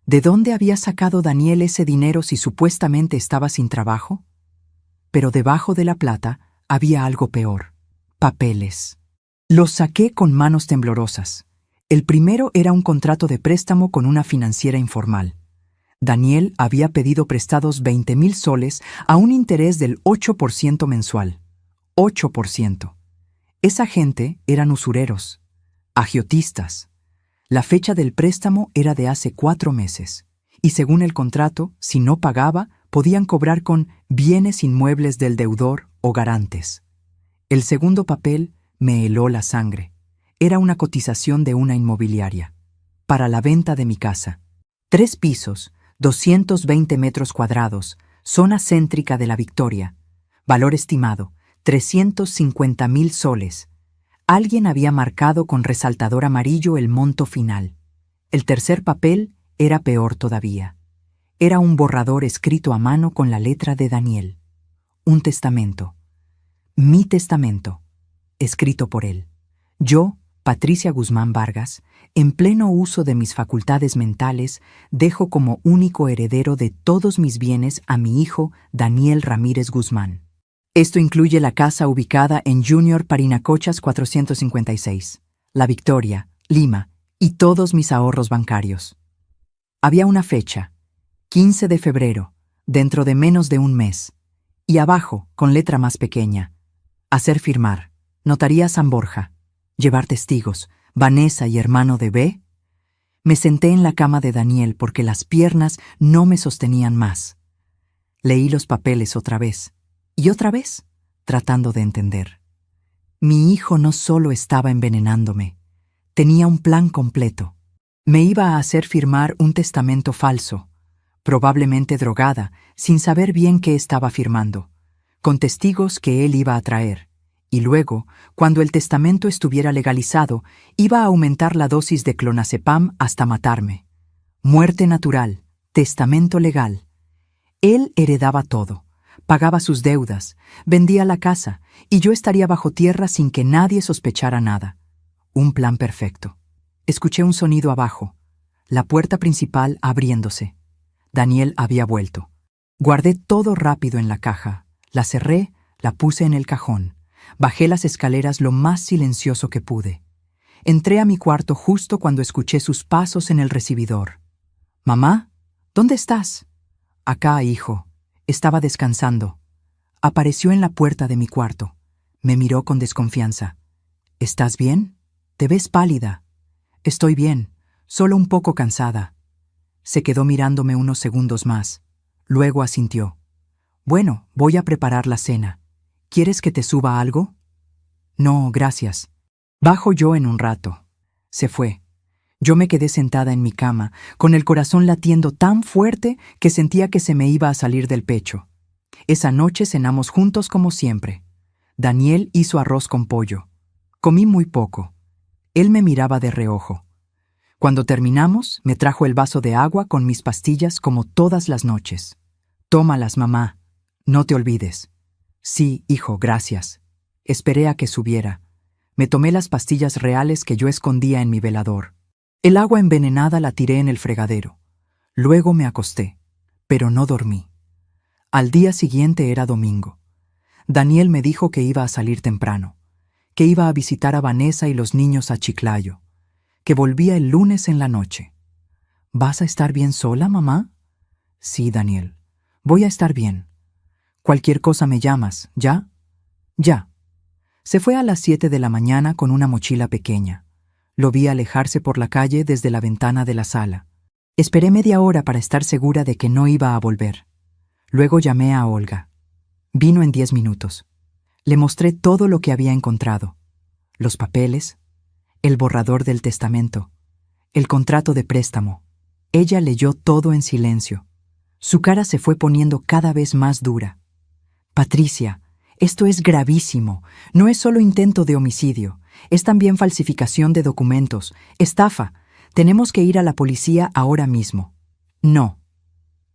¿De dónde había sacado Daniel ese dinero si supuestamente estaba sin trabajo? Pero debajo de la plata había algo peor: papeles. Los saqué con manos temblorosas. El primero era un contrato de préstamo con una financiera informal. Daniel había pedido prestados 20,000 soles a un interés del 8% mensual. 8%. Esa gente eran usureros, agiotistas. La fecha del préstamo era de hace 4 meses. Y según el contrato, si no pagaba, podían cobrar con bienes inmuebles del deudor o garantes. El segundo papel me heló la sangre. Era una cotización de una inmobiliaria. Para la venta de mi casa. 3 pisos, 220 metros cuadrados, zona céntrica de La Victoria. Valor estimado, 350,000 soles. Alguien había marcado con resaltador amarillo el monto final. El tercer papel era peor todavía. Era un borrador escrito a mano con la letra de Daniel. Un testamento. Mi testamento. Escrito por él. Yo, Patricia Guzmán Vargas, en pleno uso de mis facultades mentales, dejo como único heredero de todos mis bienes a mi hijo Daniel Ramírez Guzmán. Esto incluye la casa ubicada en Junior Parinacochas 456, La Victoria, Lima, y todos mis ahorros bancarios. Había una fecha, 15 de febrero, dentro de menos de un mes, y abajo, con letra más pequeña: hacer firmar, Notaría San Borja, llevar testigos, Vanessa y hermano de B. Me senté en la cama de Daniel porque las piernas no me sostenían más. Leí los papeles otra vez, tratando de entender. Mi hijo no solo estaba envenenándome, tenía un plan completo. Me iba a hacer firmar un testamento falso, probablemente drogada, sin saber bien qué estaba firmando, con testigos que él iba a traer. Y luego, cuando el testamento estuviera legalizado, iba a aumentar la dosis de clonazepam hasta matarme. Muerte natural, testamento legal. Él heredaba todo, pagaba sus deudas, vendía la casa, y yo estaría bajo tierra sin que nadie sospechara nada. Un plan perfecto. Escuché un sonido abajo, la puerta principal abriéndose. Daniel había vuelto. Guardé todo rápido en la caja, la cerré, la puse en el cajón. Bajé las escaleras lo más silencioso que pude. Entré a mi cuarto justo cuando escuché sus pasos en el recibidor. «Mamá, ¿dónde estás?» «Acá, hijo. Estaba descansando». Apareció en la puerta de mi cuarto. Me miró con desconfianza. «¿Estás bien? Te ves pálida». «Estoy bien, solo un poco cansada». Se quedó mirándome unos segundos más. Luego asintió. «Bueno, voy a preparar la cena. ¿Quieres que te suba algo?» «No, gracias. Bajo yo en un rato». Se fue. Yo me quedé sentada en mi cama, con el corazón latiendo tan fuerte que sentía que se me iba a salir del pecho. Esa noche cenamos juntos como siempre. Daniel hizo arroz con pollo. Comí muy poco. Él me miraba de reojo. Cuando terminamos, me trajo el vaso de agua con mis pastillas como todas las noches. «Tómalas, mamá. No te olvides». «Sí, hijo, gracias». Esperé a que subiera. Me tomé las pastillas reales que yo escondía en mi velador. El agua envenenada la tiré en el fregadero. Luego me acosté, pero no dormí. Al día siguiente era domingo. Daniel me dijo que iba a salir temprano, que iba a visitar a Vanessa y los niños a Chiclayo, que volvía el lunes en la noche. «¿Vas a estar bien sola, mamá?» «Sí, Daniel. Voy a estar bien. Cualquier cosa me llamas, ¿ya?» «Ya». Se fue a las 7 de la mañana con una mochila pequeña. Lo vi alejarse por la calle desde la ventana de la sala. Esperé media hora para estar segura de que no iba a volver. Luego llamé a Olga. Vino en 10 minutos. Le mostré todo lo que había encontrado. Los papeles, el borrador del testamento, el contrato de préstamo. Ella leyó todo en silencio. Su cara se fue poniendo cada vez más dura. «Patricia, esto es gravísimo. No es solo intento de homicidio. Es también falsificación de documentos, estafa. Tenemos que ir a la policía ahora mismo». «No».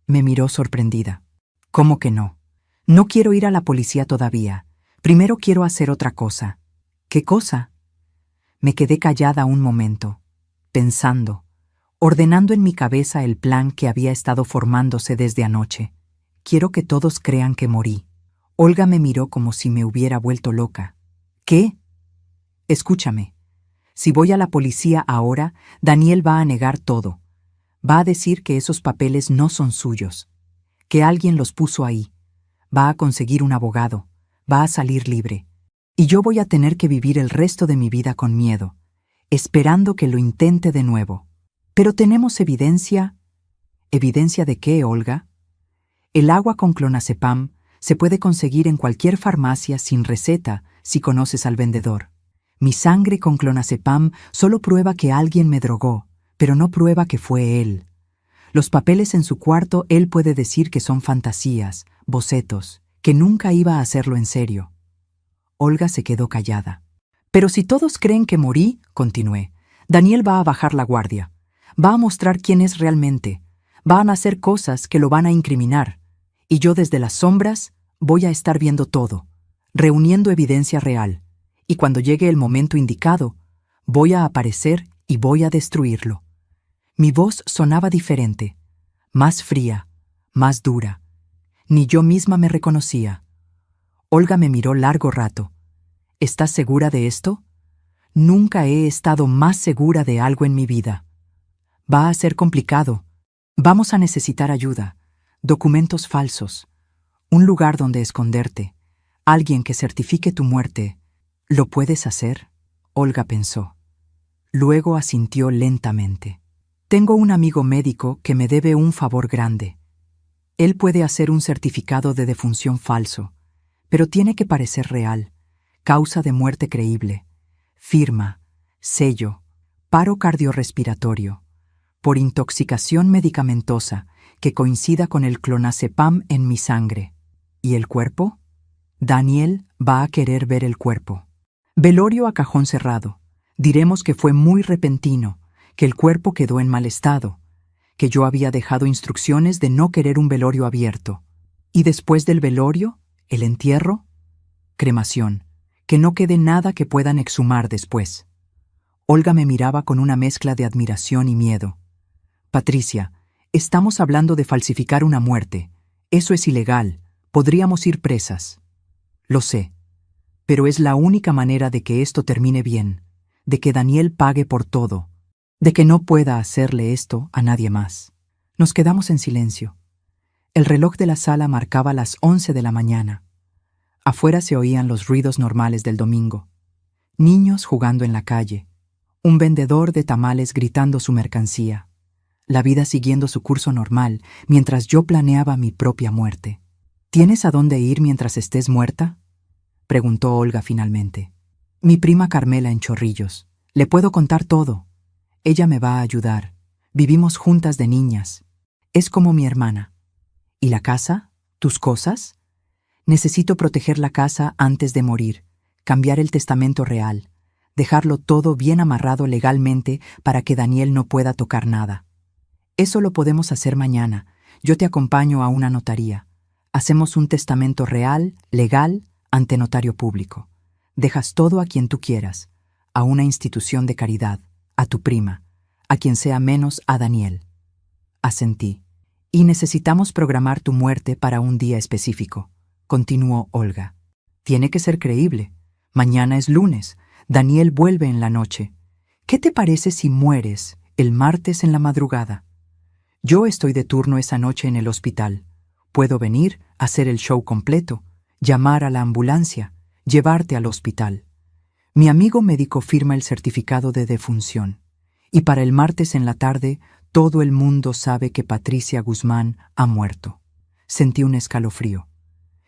Me miró sorprendida. «¿Cómo que no? No quiero ir a la policía todavía. Primero quiero hacer otra cosa». «¿Qué cosa?» Me quedé callada un momento, pensando, ordenando en mi cabeza el plan que había estado formándose desde anoche. «Quiero que todos crean que morí». Olga me miró como si me hubiera vuelto loca. «¿Qué?» «Escúchame. Si voy a la policía ahora, Daniel va a negar todo. Va a decir que esos papeles no son suyos, que alguien los puso ahí. Va a conseguir un abogado, va a salir libre. Y yo voy a tener que vivir el resto de mi vida con miedo, esperando que lo intente de nuevo. Pero tenemos evidencia». «¿Evidencia de qué, Olga?» «El agua con clonazepam se puede conseguir en cualquier farmacia sin receta si conoces al vendedor. Mi sangre con clonazepam solo prueba que alguien me drogó, pero no prueba que fue él. Los papeles en su cuarto él puede decir que son fantasías, bocetos, que nunca iba a hacerlo en serio». Olga se quedó callada. «Pero si todos creen que morí», continué, «Daniel va a bajar la guardia. Va a mostrar quién es realmente. Van a hacer cosas que lo van a incriminar. Y yo desde las sombras voy a estar viendo todo, reuniendo evidencia real. Y cuando llegue el momento indicado, voy a aparecer y voy a destruirlo». Mi voz sonaba diferente, más fría, más dura. Ni yo misma me reconocía. Olga me miró largo rato. «¿Estás segura de esto?» «Nunca he estado más segura de algo en mi vida». «Va a ser complicado. Vamos a necesitar ayuda, documentos falsos, un lugar donde esconderte, alguien que certifique tu muerte». «¿Lo puedes hacer?», Olga pensó. Luego asintió lentamente. «Tengo un amigo médico que me debe un favor grande. Él puede hacer un certificado de defunción falso, pero tiene que parecer real, causa de muerte creíble, firma, sello, paro cardiorrespiratorio, por intoxicación medicamentosa que coincida con el clonazepam en mi sangre. ¿Y el cuerpo? Daniel va a querer ver el cuerpo. Velorio a cajón cerrado. Diremos que fue muy repentino, que el cuerpo quedó en mal estado, que yo había dejado instrucciones de no querer un velorio abierto. ¿Y después del velorio, el entierro? Cremación, que no quede nada que puedan exhumar después. Olga me miraba con una mezcla de admiración y miedo. Patricia, estamos hablando de falsificar una muerte. Eso es ilegal. Podríamos ir presas. Lo sé, pero es la única manera de que esto termine bien, de que Daniel pague por todo, de que no pueda hacerle esto a nadie más. Nos quedamos en silencio. El reloj de la sala marcaba las 11 de la mañana. Afuera se oían los ruidos normales del domingo. Niños jugando en la calle. Un vendedor de tamales gritando su mercancía. La vida siguiendo su curso normal, mientras yo planeaba mi propia muerte. ¿Tienes a dónde ir mientras estés muerta?, preguntó Olga finalmente. Mi prima Carmela en Chorrillos. Le puedo contar todo. Ella me va a ayudar. Vivimos juntas de niñas. Es como mi hermana. ¿Y la casa? ¿Tus cosas? Necesito proteger la casa antes de morir, cambiar el testamento real, dejarlo todo bien amarrado legalmente para que Daniel no pueda tocar nada. Eso lo podemos hacer mañana. Yo te acompaño a una notaría. Hacemos un testamento real, legal, ante notario público. Dejas todo a quien tú quieras, a una institución de caridad, a tu prima, a quien sea menos a Daniel. Asentí. Y necesitamos programar tu muerte para un día específico, continuó Olga. Tiene que ser creíble. Mañana es lunes. Daniel vuelve en la noche. ¿Qué te parece si mueres el martes en la madrugada? Yo estoy de turno esa noche en el hospital. Puedo venir, hacer el show completo, llamar a la ambulancia, llevarte al hospital. Mi amigo médico firma el certificado de defunción. Y para el martes en la tarde, todo el mundo sabe que Patricia Guzmán ha muerto. Sentí un escalofrío.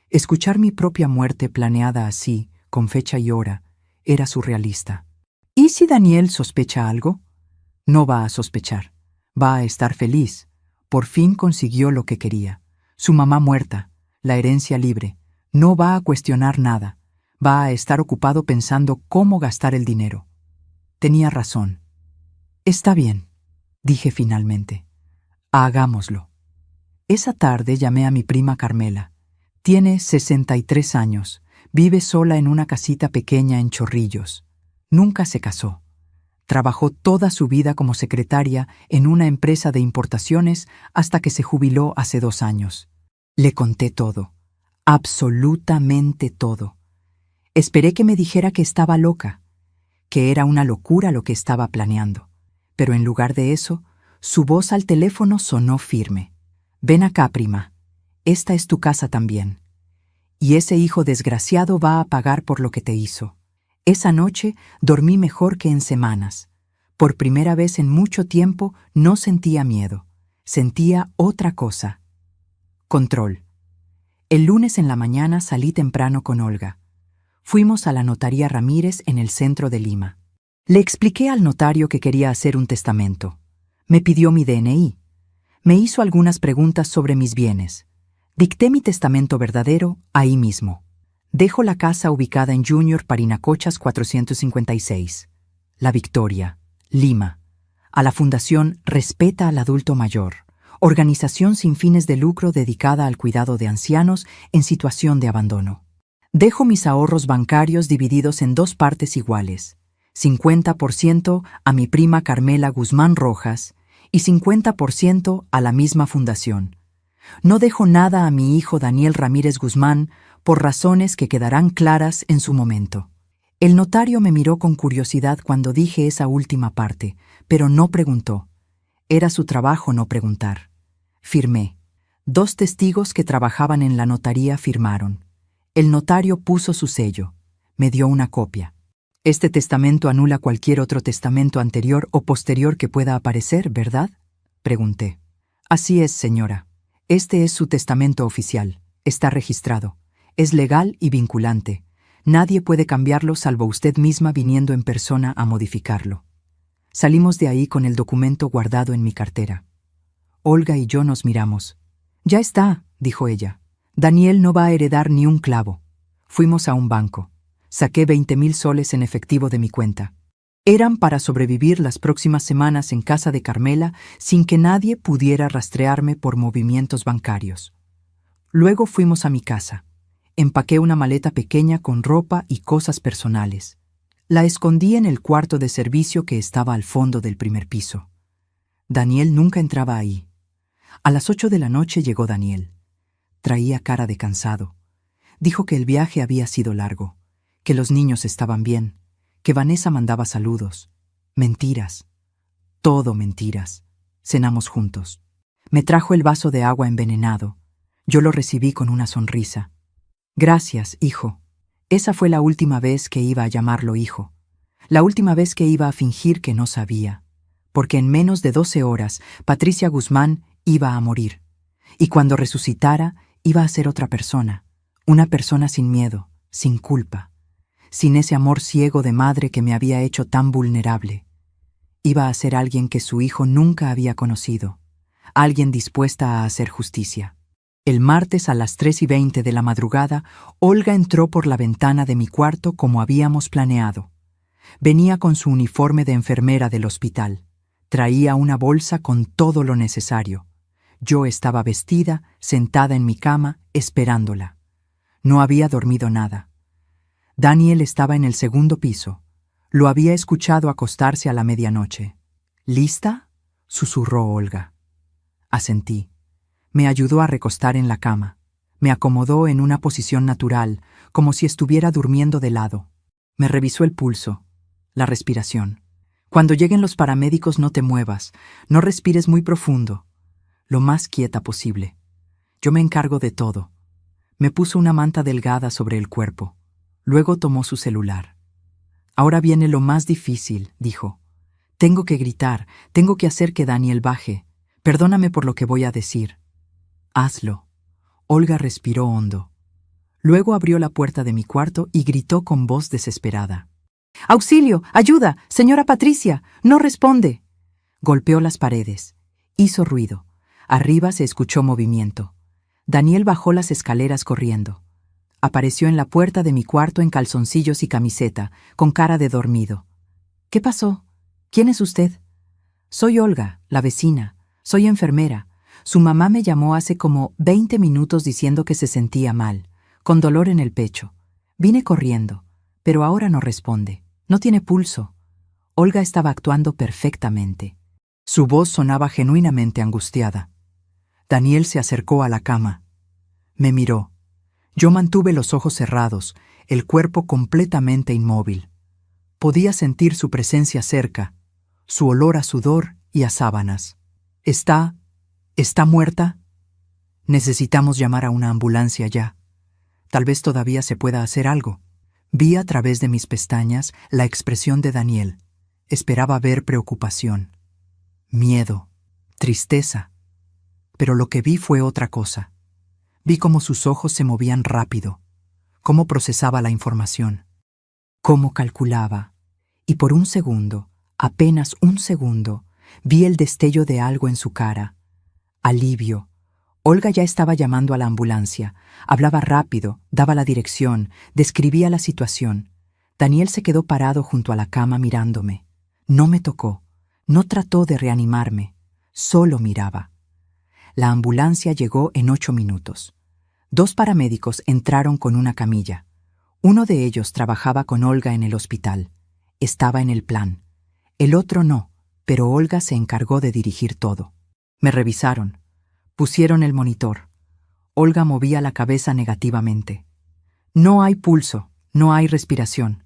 Escuchar mi propia muerte planeada así, con fecha y hora, era surrealista. ¿Y si Daniel sospecha algo? No va a sospechar. Va a estar feliz. Por fin consiguió lo que quería. Su mamá muerta, la herencia libre. No va a cuestionar nada. Va a estar ocupado pensando cómo gastar el dinero. Tenía razón. Está bien, dije finalmente. Hagámoslo. Esa tarde llamé a mi prima Carmela. Tiene 63 años. Vive sola en una casita pequeña en Chorrillos. Nunca se casó. Trabajó toda su vida como secretaria en una empresa de importaciones hasta que se jubiló hace 2 años. Le conté todo. Absolutamente todo. Esperé que me dijera que estaba loca, que era una locura lo que estaba planeando. Pero en lugar de eso, su voz al teléfono sonó firme. Ven acá, prima. Esta es tu casa también. Y ese hijo desgraciado va a pagar por lo que te hizo. Esa noche dormí mejor que en semanas. Por primera vez en mucho tiempo no sentía miedo. Sentía otra cosa. Control. El lunes en la mañana salí temprano con Olga. Fuimos a la notaría Ramírez en el centro de Lima. Le expliqué al notario que quería hacer un testamento. Me pidió mi DNI. Me hizo algunas preguntas sobre mis bienes. Dicté mi testamento verdadero ahí mismo. Dejo la casa ubicada en Junior Parinacochas 456. La Victoria, Lima. A la Fundación Respeta al Adulto Mayor, organización sin fines de lucro dedicada al cuidado de ancianos en situación de abandono. Dejo mis ahorros bancarios divididos en 2 partes iguales. 50% a mi prima Carmela Guzmán Rojas y 50% a la misma fundación. No dejo nada a mi hijo Daniel Ramírez Guzmán por razones que quedarán claras en su momento. El notario me miró con curiosidad cuando dije esa última parte, pero no preguntó. Era su trabajo no preguntar. Firmé. 2 testigos que trabajaban en la notaría firmaron. El notario puso su sello. Me dio una copia. Este testamento anula cualquier otro testamento anterior o posterior que pueda aparecer, ¿verdad?, pregunté. Así es, señora. Este es su testamento oficial. Está registrado. Es legal y vinculante. Nadie puede cambiarlo salvo usted misma viniendo en persona a modificarlo. Salimos de ahí con el documento guardado en mi cartera. Olga y yo nos miramos. Ya está, dijo ella. Daniel no va a heredar ni un clavo. Fuimos a un banco. Saqué 20,000 soles en efectivo de mi cuenta. Eran para sobrevivir las próximas semanas en casa de Carmela sin que nadie pudiera rastrearme por movimientos bancarios. Luego fuimos a mi casa. Empaqué una maleta pequeña con ropa y cosas personales. La escondí en el cuarto de servicio que estaba al fondo del primer piso. Daniel nunca entraba ahí. A las 8 de la noche llegó Daniel. Traía cara de cansado. Dijo que el viaje había sido largo, que los niños estaban bien, que Vanessa mandaba saludos. Mentiras. Todo mentiras. Cenamos juntos. Me trajo el vaso de agua envenenado. Yo lo recibí con una sonrisa. Gracias, hijo. Esa fue la última vez que iba a llamarlo hijo. La última vez que iba a fingir que no sabía. Porque en menos de 12 horas, Patricia Guzmán iba a morir. Y cuando resucitara, iba a ser otra persona. Una persona sin miedo, sin culpa. Sin ese amor ciego de madre que me había hecho tan vulnerable. Iba a ser alguien que su hijo nunca había conocido. Alguien dispuesta a hacer justicia. El martes a las 3:20 de la madrugada, Olga entró por la ventana de mi cuarto como habíamos planeado. Venía con su uniforme de enfermera del hospital. Traía una bolsa con todo lo necesario. Yo estaba vestida, sentada en mi cama, esperándola. No había dormido nada. Daniel estaba en el segundo piso. Lo había escuchado acostarse a la medianoche. ¿Lista?, susurró Olga. Asentí. Me ayudó a recostar en la cama. Me acomodó en una posición natural, como si estuviera durmiendo de lado. Me revisó el pulso, la respiración. Cuando lleguen los paramédicos no te muevas, no respires muy profundo, lo más quieta posible. Yo me encargo de todo. Me puso una manta delgada sobre el cuerpo. Luego tomó su celular. Ahora viene lo más difícil, dijo. Tengo que gritar, tengo que hacer que Daniel baje. Perdóname por lo que voy a decir. Hazlo. Olga respiró hondo. Luego abrió la puerta de mi cuarto y gritó con voz desesperada. ¡Auxilio! ¡Ayuda! ¡Señora Patricia! ¡No responde! Golpeó las paredes. Hizo ruido. Arriba se escuchó movimiento. Daniel bajó las escaleras corriendo. Apareció en la puerta de mi cuarto en calzoncillos y camiseta, con cara de dormido. ¿Qué pasó? ¿Quién es usted? Soy Olga, la vecina. Soy enfermera. Su mamá me llamó hace como 20 minutos diciendo que se sentía mal, con dolor en el pecho. Vine corriendo, pero ahora no responde. No tiene pulso. Olga estaba actuando perfectamente. Su voz sonaba genuinamente angustiada. Daniel se acercó a la cama. Me miró. Yo mantuve los ojos cerrados, el cuerpo completamente inmóvil. Podía sentir su presencia cerca, su olor a sudor y a sábanas. ¿Está muerta? Necesitamos llamar a una ambulancia ya. Tal vez todavía se pueda hacer algo. Vi a través de mis pestañas la expresión de Daniel. Esperaba ver preocupación, miedo, tristeza. Pero lo que vi fue otra cosa. Vi cómo sus ojos se movían rápido, cómo procesaba la información, cómo calculaba. Y por un segundo, apenas un segundo, vi el destello de algo en su cara. Alivio. Olga ya estaba llamando a la ambulancia. Hablaba rápido, daba la dirección, describía la situación. Daniel se quedó parado junto a la cama mirándome. No me tocó, no trató de reanimarme, solo miraba. La ambulancia llegó en 8 minutos. 2 paramédicos entraron con una camilla. Uno de ellos trabajaba con Olga en el hospital. Estaba en el plan. El otro no, pero Olga se encargó de dirigir todo. Me revisaron. Pusieron el monitor. Olga movía la cabeza negativamente. No hay pulso, no hay respiración.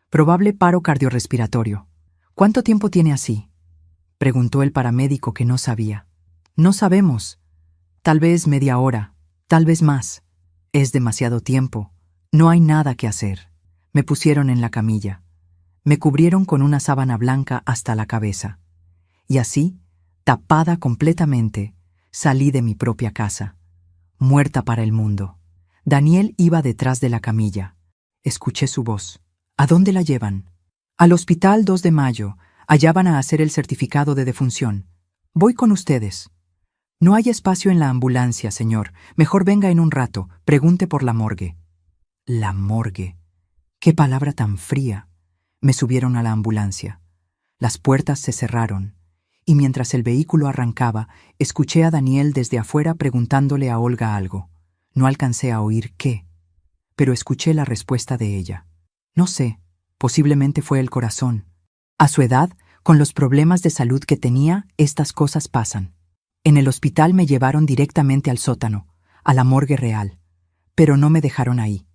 Probable paro cardiorrespiratorio. ¿Cuánto tiempo tiene así?, preguntó el paramédico que no sabía. No sabemos. Tal vez media hora, tal vez más. Es demasiado tiempo. No hay nada que hacer. Me pusieron en la camilla. Me cubrieron con una sábana blanca hasta la cabeza. Y así, tapada completamente, salí de mi propia casa. Muerta para el mundo. Daniel iba detrás de la camilla. Escuché su voz. ¿A dónde la llevan? Al Hospital 2 de Mayo. Allá van a hacer el certificado de defunción. Voy con ustedes. No hay espacio en la ambulancia, señor. Mejor venga en un rato. Pregunte por la morgue. La morgue. Qué palabra tan fría. Me subieron a la ambulancia. Las puertas se cerraron, y mientras el vehículo arrancaba, escuché a Daniel desde afuera preguntándole a Olga algo. No alcancé a oír qué, pero escuché la respuesta de ella. No sé, posiblemente fue el corazón. A su edad, con los problemas de salud que tenía, estas cosas pasan. En el hospital me llevaron directamente al sótano, a la morgue real, pero no me dejaron ahí.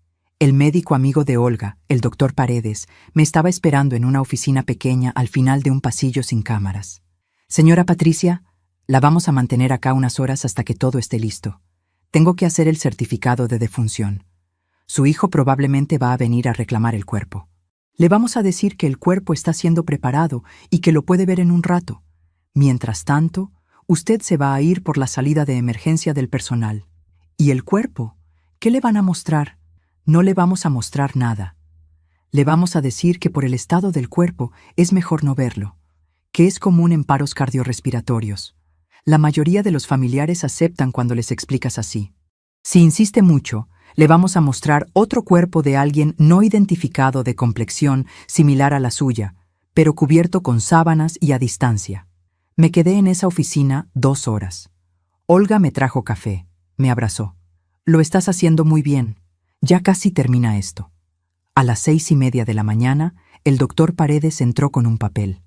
El médico amigo de Olga, el doctor Paredes, me estaba esperando en una oficina pequeña al final de un pasillo sin cámaras. Señora Patricia, la vamos a mantener acá unas horas hasta que todo esté listo. Tengo que hacer el certificado de defunción. Su hijo probablemente va a venir a reclamar el cuerpo. Le vamos a decir que el cuerpo está siendo preparado y que lo puede ver en un rato. Mientras tanto, usted se va a ir por la salida de emergencia del personal. ¿Y el cuerpo? ¿Qué le van a mostrar? No le vamos a mostrar nada. Le vamos a decir que por el estado del cuerpo es mejor no verlo, que es común en paros cardiorrespiratorios. La mayoría de los familiares aceptan cuando les explicas así. Si insiste mucho, le vamos a mostrar otro cuerpo de alguien no identificado de complexión similar a la suya, pero cubierto con sábanas y a distancia. Me quedé en esa oficina 2 horas. Olga me trajo café, me abrazó. Lo estás haciendo muy bien. Ya casi termina esto. A las 6:30 de la mañana, el doctor Paredes entró con un papel.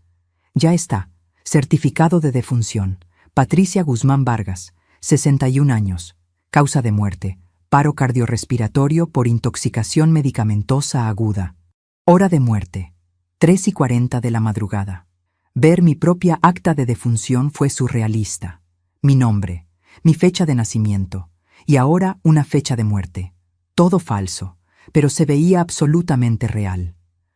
Ya está. Certificado de defunción. Patricia Guzmán Vargas, 61 años. Causa de muerte. Paro cardiorrespiratorio por intoxicación medicamentosa aguda. Hora de muerte. 3:40 de la madrugada. Ver mi propia acta de defunción fue surrealista. Mi nombre, mi fecha de nacimiento, y ahora una fecha de muerte. Todo falso, pero se veía absolutamente real.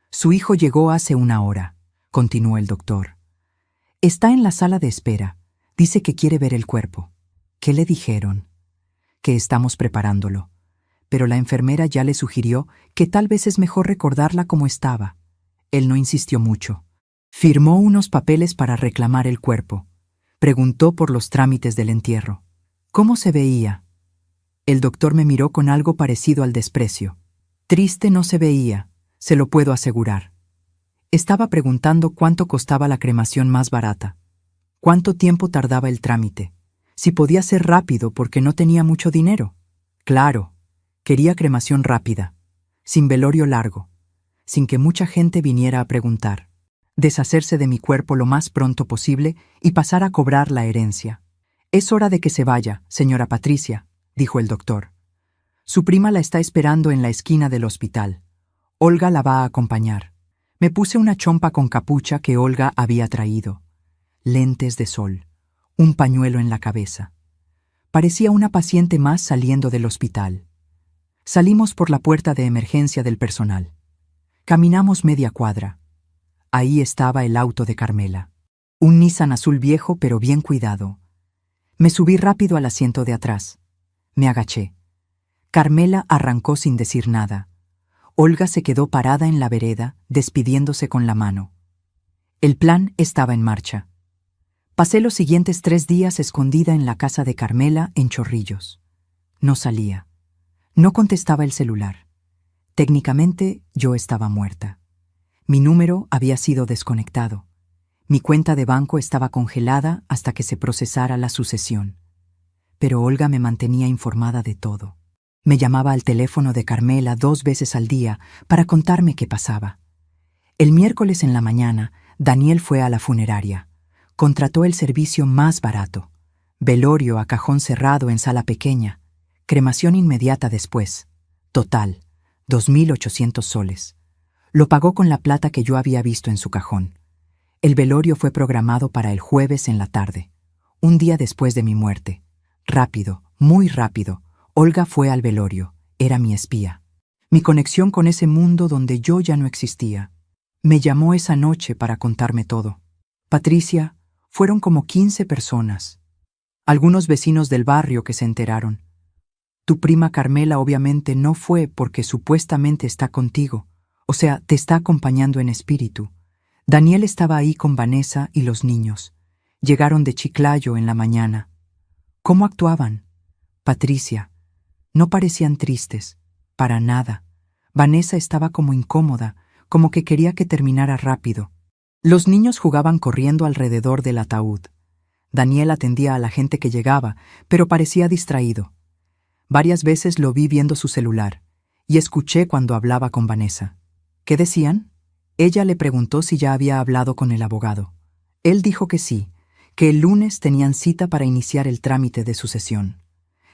Su hijo llegó hace 1 hora, continuó el doctor. Está en la sala de espera. Dice que quiere ver el cuerpo. ¿Qué le dijeron? Que estamos preparándolo. Pero la enfermera ya le sugirió que tal vez es mejor recordarla como estaba. Él no insistió mucho. Firmó unos papeles para reclamar el cuerpo. Preguntó por los trámites del entierro. ¿Cómo se veía? El doctor me miró con algo parecido al desprecio. Triste no se veía, se lo puedo asegurar. Estaba preguntando cuánto costaba la cremación más barata, cuánto tiempo tardaba el trámite, si podía ser rápido porque no tenía mucho dinero. Claro, quería cremación rápida, sin velorio largo, sin que mucha gente viniera a preguntar. Deshacerse de mi cuerpo lo más pronto posible y pasar a cobrar la herencia. Es hora de que se vaya, señora Patricia, dijo el doctor. Su prima la está esperando en la esquina del hospital. Olga la va a acompañar. Me puse una chompa con capucha que Olga había traído, lentes de sol, un pañuelo en la cabeza. Parecía una paciente más saliendo del hospital. Salimos por la puerta de emergencia del personal. Caminamos media cuadra. Ahí estaba el auto de Carmela. Un Nissan azul viejo pero bien cuidado. Me subí rápido al asiento de atrás. Me agaché. Carmela arrancó sin decir nada. Olga se quedó parada en la vereda, despidiéndose con la mano. El plan estaba en marcha. Pasé los siguientes 3 días escondida en la casa de Carmela en Chorrillos. No salía. No contestaba el celular. Técnicamente, yo estaba muerta. Mi número había sido desconectado. Mi cuenta de banco estaba congelada hasta que se procesara la sucesión. Pero Olga me mantenía informada de todo. Me llamaba al teléfono de Carmela 2 veces al día para contarme qué pasaba. El miércoles en la mañana, Daniel fue a la funeraria. Contrató el servicio más barato. Velorio a cajón cerrado en sala pequeña. Cremación inmediata después. Total, 2.800 soles. Lo pagó con la plata que yo había visto en su cajón. El velorio fue programado para el jueves en la tarde, un día después de mi muerte. Rápido, muy rápido, Olga fue al velorio. Era mi espía. Mi conexión con ese mundo donde yo ya no existía. Me llamó esa noche para contarme todo. Patricia, fueron como 15 personas. Algunos vecinos del barrio que se enteraron. Tu prima Carmela obviamente no fue porque supuestamente está contigo, o sea, te está acompañando en espíritu. Daniel estaba ahí con Vanessa y los niños. Llegaron de Chiclayo en la mañana. ¿Cómo actuaban? Patricia. No parecían tristes, para nada. Vanessa estaba como incómoda, como que quería que terminara rápido. Los niños jugaban corriendo alrededor del ataúd. Daniel atendía a la gente que llegaba, pero parecía distraído. Varias veces lo vi viendo su celular, y escuché cuando hablaba con Vanessa. ¿Qué decían? Ella le preguntó si ya había hablado con el abogado. Él dijo que sí, que el lunes tenían cita para iniciar el trámite de sucesión,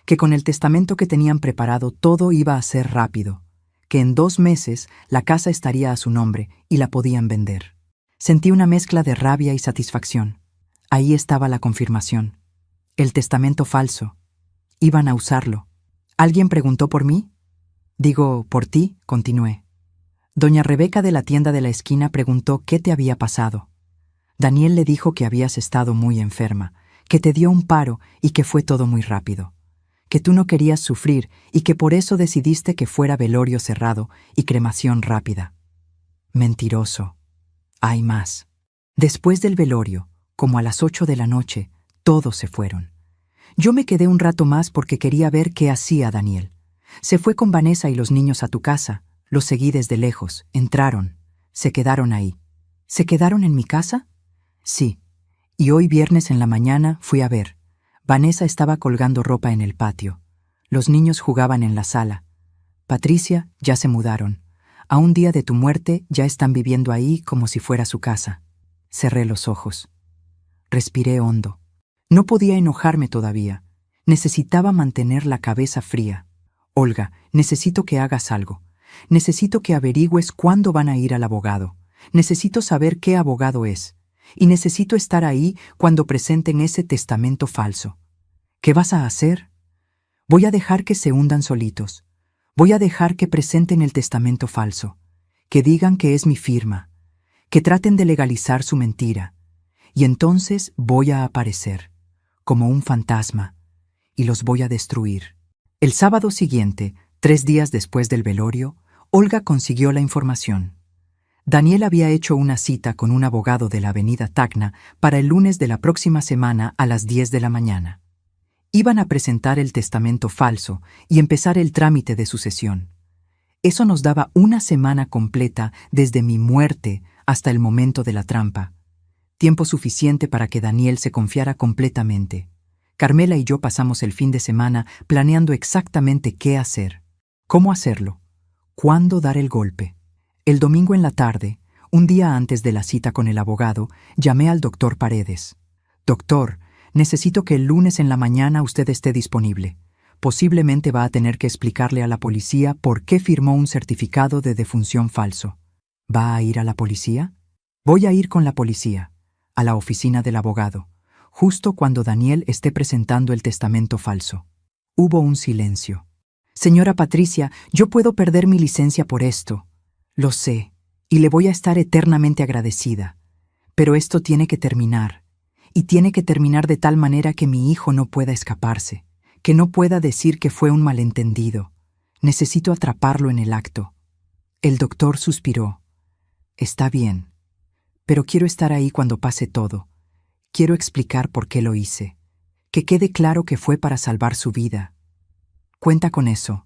que con el testamento que tenían preparado todo iba a ser rápido, que en 2 meses la casa estaría a su nombre y la podían vender. Sentí una mezcla de rabia y satisfacción. Ahí estaba la confirmación. El testamento falso. Iban a usarlo. ¿Alguien preguntó por mí? Digo, por ti, continué. Doña Rebeca de la tienda de la esquina preguntó qué te había pasado. Daniel le dijo que habías estado muy enferma, que te dio un paro y que fue todo muy rápido, que tú no querías sufrir y que por eso decidiste que fuera velorio cerrado y cremación rápida. Mentiroso. Hay más. Después del velorio, como a las 8 de la noche, todos se fueron. Yo me quedé un rato más porque quería ver qué hacía Daniel. Se fue con Vanessa y los niños a tu casa. Los seguí desde lejos. Entraron. Se quedaron ahí. ¿Se quedaron en mi casa? Sí. Y hoy viernes en la mañana fui a ver. Vanessa estaba colgando ropa en el patio. Los niños jugaban en la sala. Patricia, ya se mudaron. A un día de tu muerte ya están viviendo ahí como si fuera su casa. Cerré los ojos. Respiré hondo. No podía enojarme todavía. Necesitaba mantener la cabeza fría. Olga, necesito que hagas algo. Necesito que averigües cuándo van a ir al abogado. Necesito saber qué abogado es. Y necesito estar ahí cuando presenten ese testamento falso. ¿Qué vas a hacer? Voy a dejar que se hundan solitos. Voy a dejar que presenten el testamento falso. Que digan que es mi firma. Que traten de legalizar su mentira. Y entonces voy a aparecer, como un fantasma, y los voy a destruir. El sábado siguiente, 3 días después del velorio, Olga consiguió la información. Daniel había hecho una cita con un abogado de la avenida Tacna para el lunes de la próxima semana a las 10 de la mañana. Iban a presentar el testamento falso y empezar el trámite de sucesión. Eso nos daba una semana completa desde mi muerte hasta el momento de la trampa. Tiempo suficiente para que Daniel se confiara completamente. Carmela y yo pasamos el fin de semana planeando exactamente qué hacer, cómo hacerlo, cuándo dar el golpe. El domingo en la tarde, un día antes de la cita con el abogado, llamé al doctor Paredes. Doctor, necesito que el lunes en la mañana usted esté disponible. Posiblemente va a tener que explicarle a la policía por qué firmó un certificado de defunción falso. ¿Va a ir a la policía? Voy a ir con la policía, a la oficina del abogado, justo cuando Daniel esté presentando el testamento falso. Hubo un silencio. Señora Patricia, yo puedo perder mi licencia por esto. Lo sé, y le voy a estar eternamente agradecida. Pero esto tiene que terminar, y tiene que terminar de tal manera que mi hijo no pueda escaparse, que no pueda decir que fue un malentendido. Necesito atraparlo en el acto. El doctor suspiró. Está bien, pero quiero estar ahí cuando pase todo. Quiero explicar por qué lo hice. Que quede claro que fue para salvar su vida. Cuenta con eso.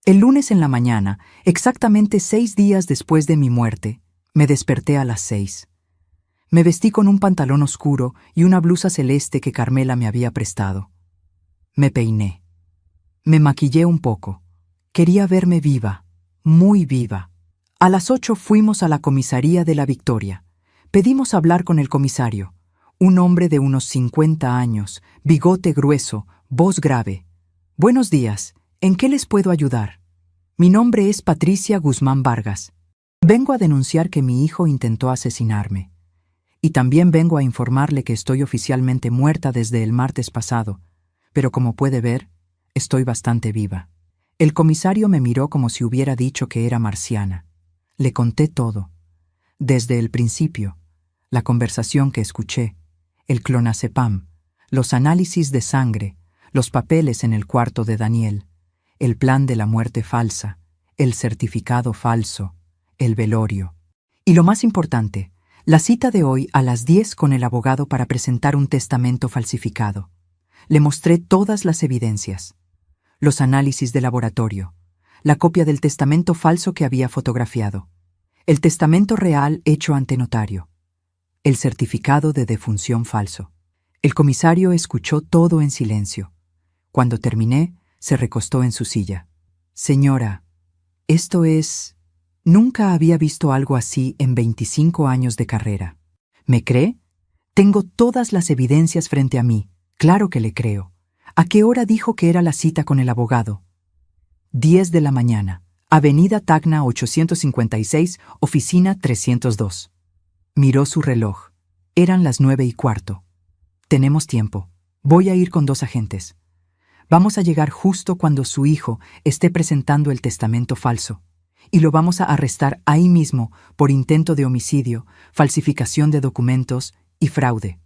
El lunes en la mañana, exactamente 6 días después de mi muerte, me desperté a las 6. Me vestí con un pantalón oscuro y una blusa celeste que Carmela me había prestado. Me peiné. Me maquillé un poco. Quería verme viva, muy viva. A las 8 fuimos a la comisaría de La Victoria. Pedimos hablar con el comisario, un hombre de unos 50 años, bigote grueso, voz grave. Buenos días, ¿en qué les puedo ayudar? Mi nombre es Patricia Guzmán Vargas. Vengo a denunciar que mi hijo intentó asesinarme. Y también vengo a informarle que estoy oficialmente muerta desde el martes pasado, pero como puede ver, estoy bastante viva. El comisario me miró como si hubiera dicho que era marciana. Le conté todo. Desde el principio, la conversación que escuché, el clonazepam, los análisis de sangre, los papeles en el cuarto de Daniel. el plan de la muerte falsa, el certificado falso, el velorio. Y lo más importante, la cita de hoy a las 10 con el abogado para presentar un testamento falsificado. Le mostré todas las evidencias, los análisis de laboratorio, la copia del testamento falso que había fotografiado, el testamento real hecho ante notario, el certificado de defunción falso. El comisario escuchó todo en silencio. Cuando terminé, se recostó en su silla. Señora, esto es... Nunca había visto algo así en 25 años de carrera. ¿Me cree? Tengo todas las evidencias frente a mí. Claro que le creo. ¿A qué hora dijo que era la cita con el abogado? 10 de la mañana. Avenida Tacna 856, oficina 302. Miró su reloj. Eran las 9:15. Tenemos tiempo. Voy a ir con 2 agentes. Vamos a llegar justo cuando su hijo esté presentando el testamento falso, y lo vamos a arrestar ahí mismo por intento de homicidio, falsificación de documentos y fraude.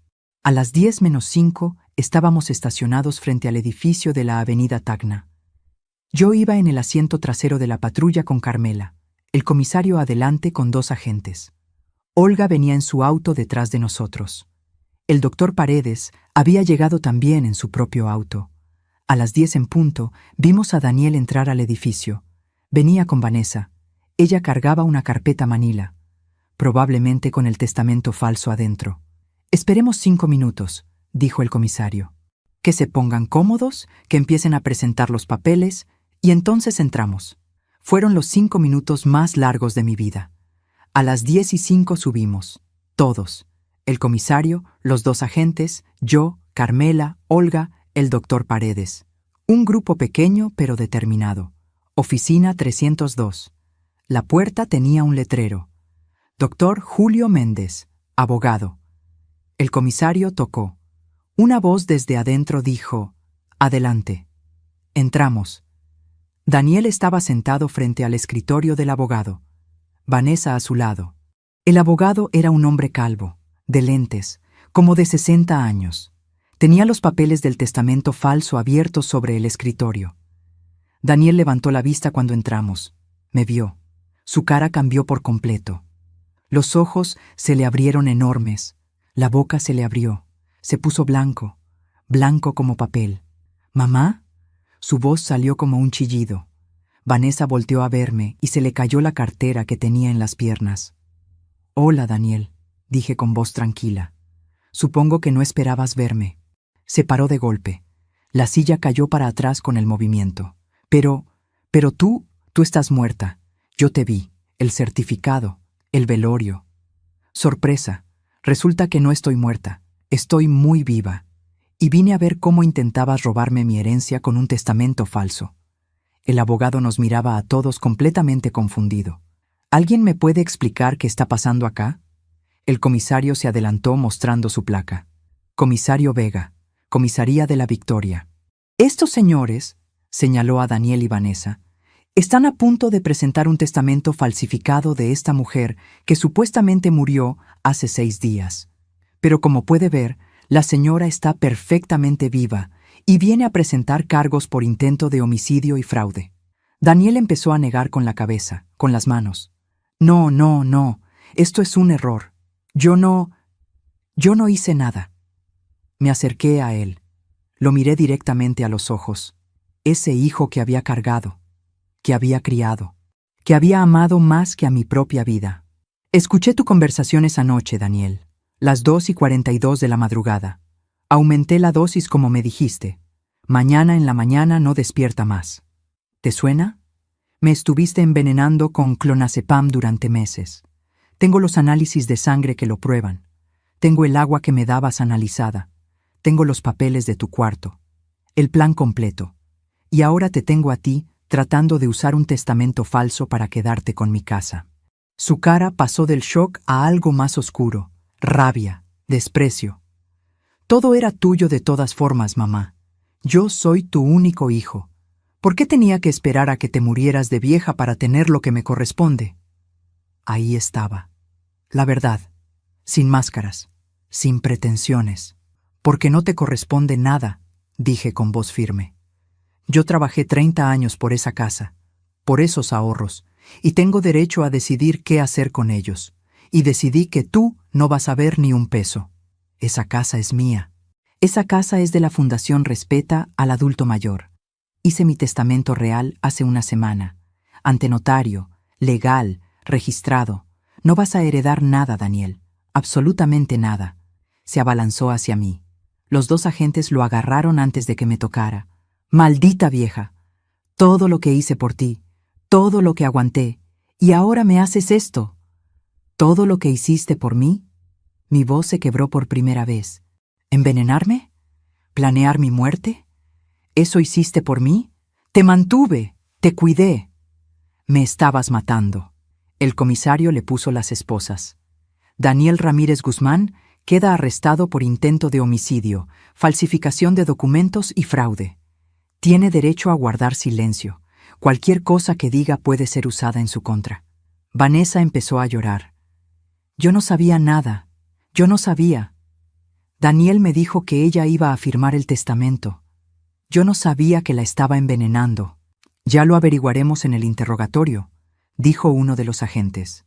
A las 10:05 estábamos estacionados frente al edificio de la avenida Tacna. Yo iba en el asiento trasero de la patrulla con Carmela, el comisario adelante con 2 agentes. Olga venía en su auto detrás de nosotros. El doctor Paredes había llegado también en su propio auto. A las 10 en punto, vimos a Daniel entrar al edificio. Venía con Vanessa. Ella cargaba una carpeta manila, probablemente con el testamento falso adentro. Esperemos 5 minutos, dijo el comisario. Que se pongan cómodos, que empiecen a presentar los papeles, y entonces entramos. Fueron los 5 minutos más largos de mi vida. A las 10:05 subimos, todos. El comisario, los 2 agentes, yo, Carmela, Olga, el doctor Paredes. Un grupo pequeño pero determinado. Oficina 302. La puerta tenía un letrero. Doctor Julio Méndez, abogado. El comisario tocó. Una voz desde adentro dijo, «Adelante». Entramos. Daniel estaba sentado frente al escritorio del abogado. Vanessa a su lado. El abogado era un hombre calvo, de lentes, como de 60 años. Tenía los papeles del testamento falso abiertos sobre el escritorio. Daniel levantó la vista cuando entramos. Me vio. Su cara cambió por completo. Los ojos se le abrieron enormes. La boca se le abrió. Se puso blanco, blanco como papel. «¿Mamá?» Su voz salió como un chillido. Vanessa volteó a verme y se le cayó la cartera que tenía en las piernas. «Hola, Daniel», dije con voz tranquila. «Supongo que no esperabas verme». Se paró de golpe. La silla cayó para atrás con el movimiento. Pero tú estás muerta. Yo te vi. El certificado, el velorio». Sorpresa. Resulta que no estoy muerta. Estoy muy viva. Y vine a ver cómo intentabas robarme mi herencia con un testamento falso. El abogado nos miraba a todos completamente confundido. ¿Alguien me puede explicar qué está pasando acá? El comisario se adelantó mostrando su placa. Comisario Vega, Comisaría de la Victoria. Estos señores, señaló a Daniel y Vanessa, están a punto de presentar un testamento falsificado de esta mujer que supuestamente murió hace 6 días. Pero como puede ver, la señora está perfectamente viva y viene a presentar cargos por intento de homicidio y fraude. Daniel empezó a negar con la cabeza, con las manos. No, esto es un error. Yo no hice nada. Me acerqué a él. Lo miré directamente a los ojos. Ese hijo que había cargado, que había criado, que había amado más que a mi propia vida. Escuché tu conversación esa noche, Daniel, las 2:42 de la madrugada. Aumenté la dosis como me dijiste. Mañana en la mañana no despierta más. ¿Te suena? Me estuviste envenenando con clonazepam durante meses. Tengo los análisis de sangre que lo prueban. Tengo el agua que me dabas analizada. Tengo los papeles de tu cuarto. El plan completo. Y ahora te tengo a ti tratando de usar un testamento falso para quedarte con mi casa. Su cara pasó del shock a algo más oscuro, rabia, desprecio. Todo era tuyo de todas formas, mamá. Yo soy tu único hijo. ¿Por qué tenía que esperar a que te murieras de vieja para tener lo que me corresponde? Ahí estaba. La verdad. Sin máscaras. Sin pretensiones. Porque no te corresponde nada, dije con voz firme. Yo trabajé 30 años por esa casa, por esos ahorros, y tengo derecho a decidir qué hacer con ellos. Y decidí que tú no vas a ver ni un peso. Esa casa es mía. Esa casa es de la Fundación Respeta al Adulto Mayor. Hice mi testamento real hace una semana. Ante notario, legal, registrado. No vas a heredar nada, Daniel. Absolutamente nada. Se abalanzó hacia mí. Los dos agentes lo agarraron antes de que me tocara. Maldita vieja. Todo lo que hice por ti, todo lo que aguanté, y ahora me haces esto. ¿Todo lo que hiciste por mí? Mi voz se quebró por primera vez. ¿Envenenarme? ¿Planear mi muerte? ¿Eso hiciste por mí? Te mantuve, te cuidé. Me estabas matando. El comisario le puso las esposas. Daniel Ramírez Guzmán queda arrestado por intento de homicidio, falsificación de documentos y fraude. Tiene derecho a guardar silencio. Cualquier cosa que diga puede ser usada en su contra. Vanessa empezó a llorar. Yo no sabía nada. Yo no sabía. Daniel me dijo que ella iba a firmar el testamento. Yo no sabía que la estaba envenenando. Ya lo averiguaremos en el interrogatorio, dijo uno de los agentes.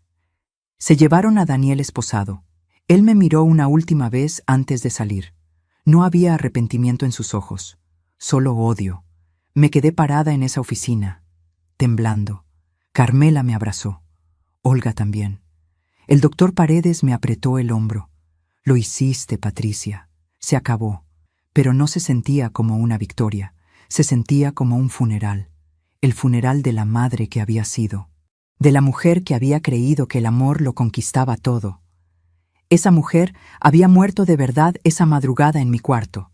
Se llevaron a Daniel esposado. Él me miró una última vez antes de salir. No había arrepentimiento en sus ojos, solo odio. Me quedé parada en esa oficina, temblando. Carmela me abrazó. Olga también. El doctor Paredes me apretó el hombro. Lo hiciste, Patricia. Se acabó. Pero no se sentía como una victoria. Se sentía como un funeral. El funeral de la madre que había sido. De la mujer que había creído que el amor lo conquistaba todo. Esa mujer había muerto de verdad esa madrugada en mi cuarto.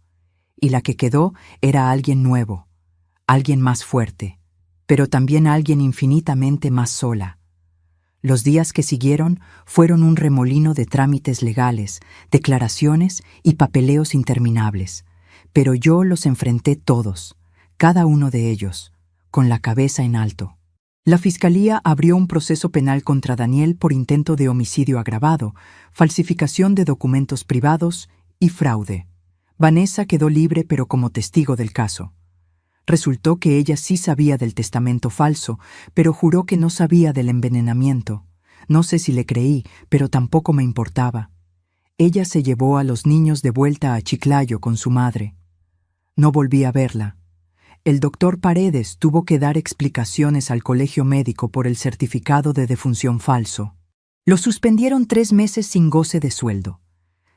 Y la que quedó era alguien nuevo. Alguien más fuerte. Pero también alguien infinitamente más sola. Los días que siguieron fueron un remolino de trámites legales, declaraciones y papeleos interminables, pero yo los enfrenté todos, cada uno de ellos, con la cabeza en alto. La Fiscalía abrió un proceso penal contra Daniel por intento de homicidio agravado, falsificación de documentos privados y fraude. Vanessa quedó libre pero como testigo del caso. Resultó que ella sí sabía del testamento falso, pero juró que no sabía del envenenamiento. No sé si le creí, pero tampoco me importaba. Ella se llevó a los niños de vuelta a Chiclayo con su madre. No volví a verla. El doctor Paredes tuvo que dar explicaciones al colegio médico por el certificado de defunción falso. Lo suspendieron 3 meses sin goce de sueldo.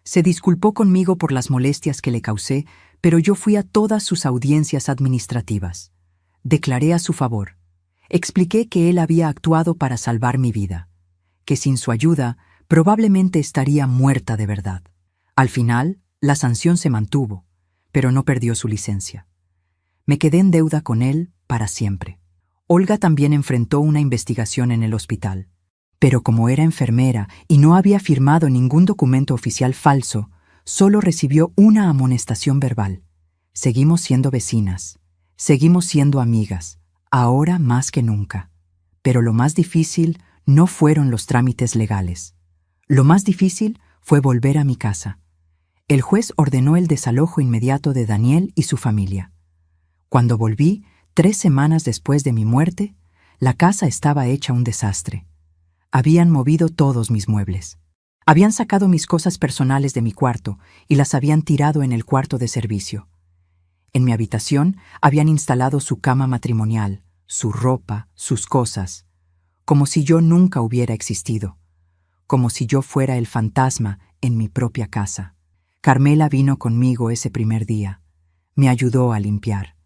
Se disculpó conmigo por las molestias que le causé, pero yo fui a todas sus audiencias administrativas. Declaré a su favor. Expliqué que él había actuado para salvar mi vida, que sin su ayuda probablemente estaría muerta de verdad. Al final, la sanción se mantuvo, pero no perdió su licencia. Me quedé en deuda con él para siempre. Olga también enfrentó una investigación en el hospital. Pero como era enfermera y no había firmado ningún documento oficial falso, solo recibió una amonestación verbal. Seguimos siendo vecinas, seguimos siendo amigas, ahora más que nunca. Pero lo más difícil no fueron los trámites legales. Lo más difícil fue volver a mi casa. El juez ordenó el desalojo inmediato de Daniel y su familia. Cuando volví, 3 semanas después de mi muerte, la casa estaba hecha un desastre. Habían movido todos mis muebles. Habían sacado mis cosas personales de mi cuarto y las habían tirado en el cuarto de servicio. En mi habitación habían instalado su cama matrimonial, su ropa, sus cosas, como si yo nunca hubiera existido, como si yo fuera el fantasma en mi propia casa. Carmela vino conmigo ese primer día. Me ayudó a limpiar,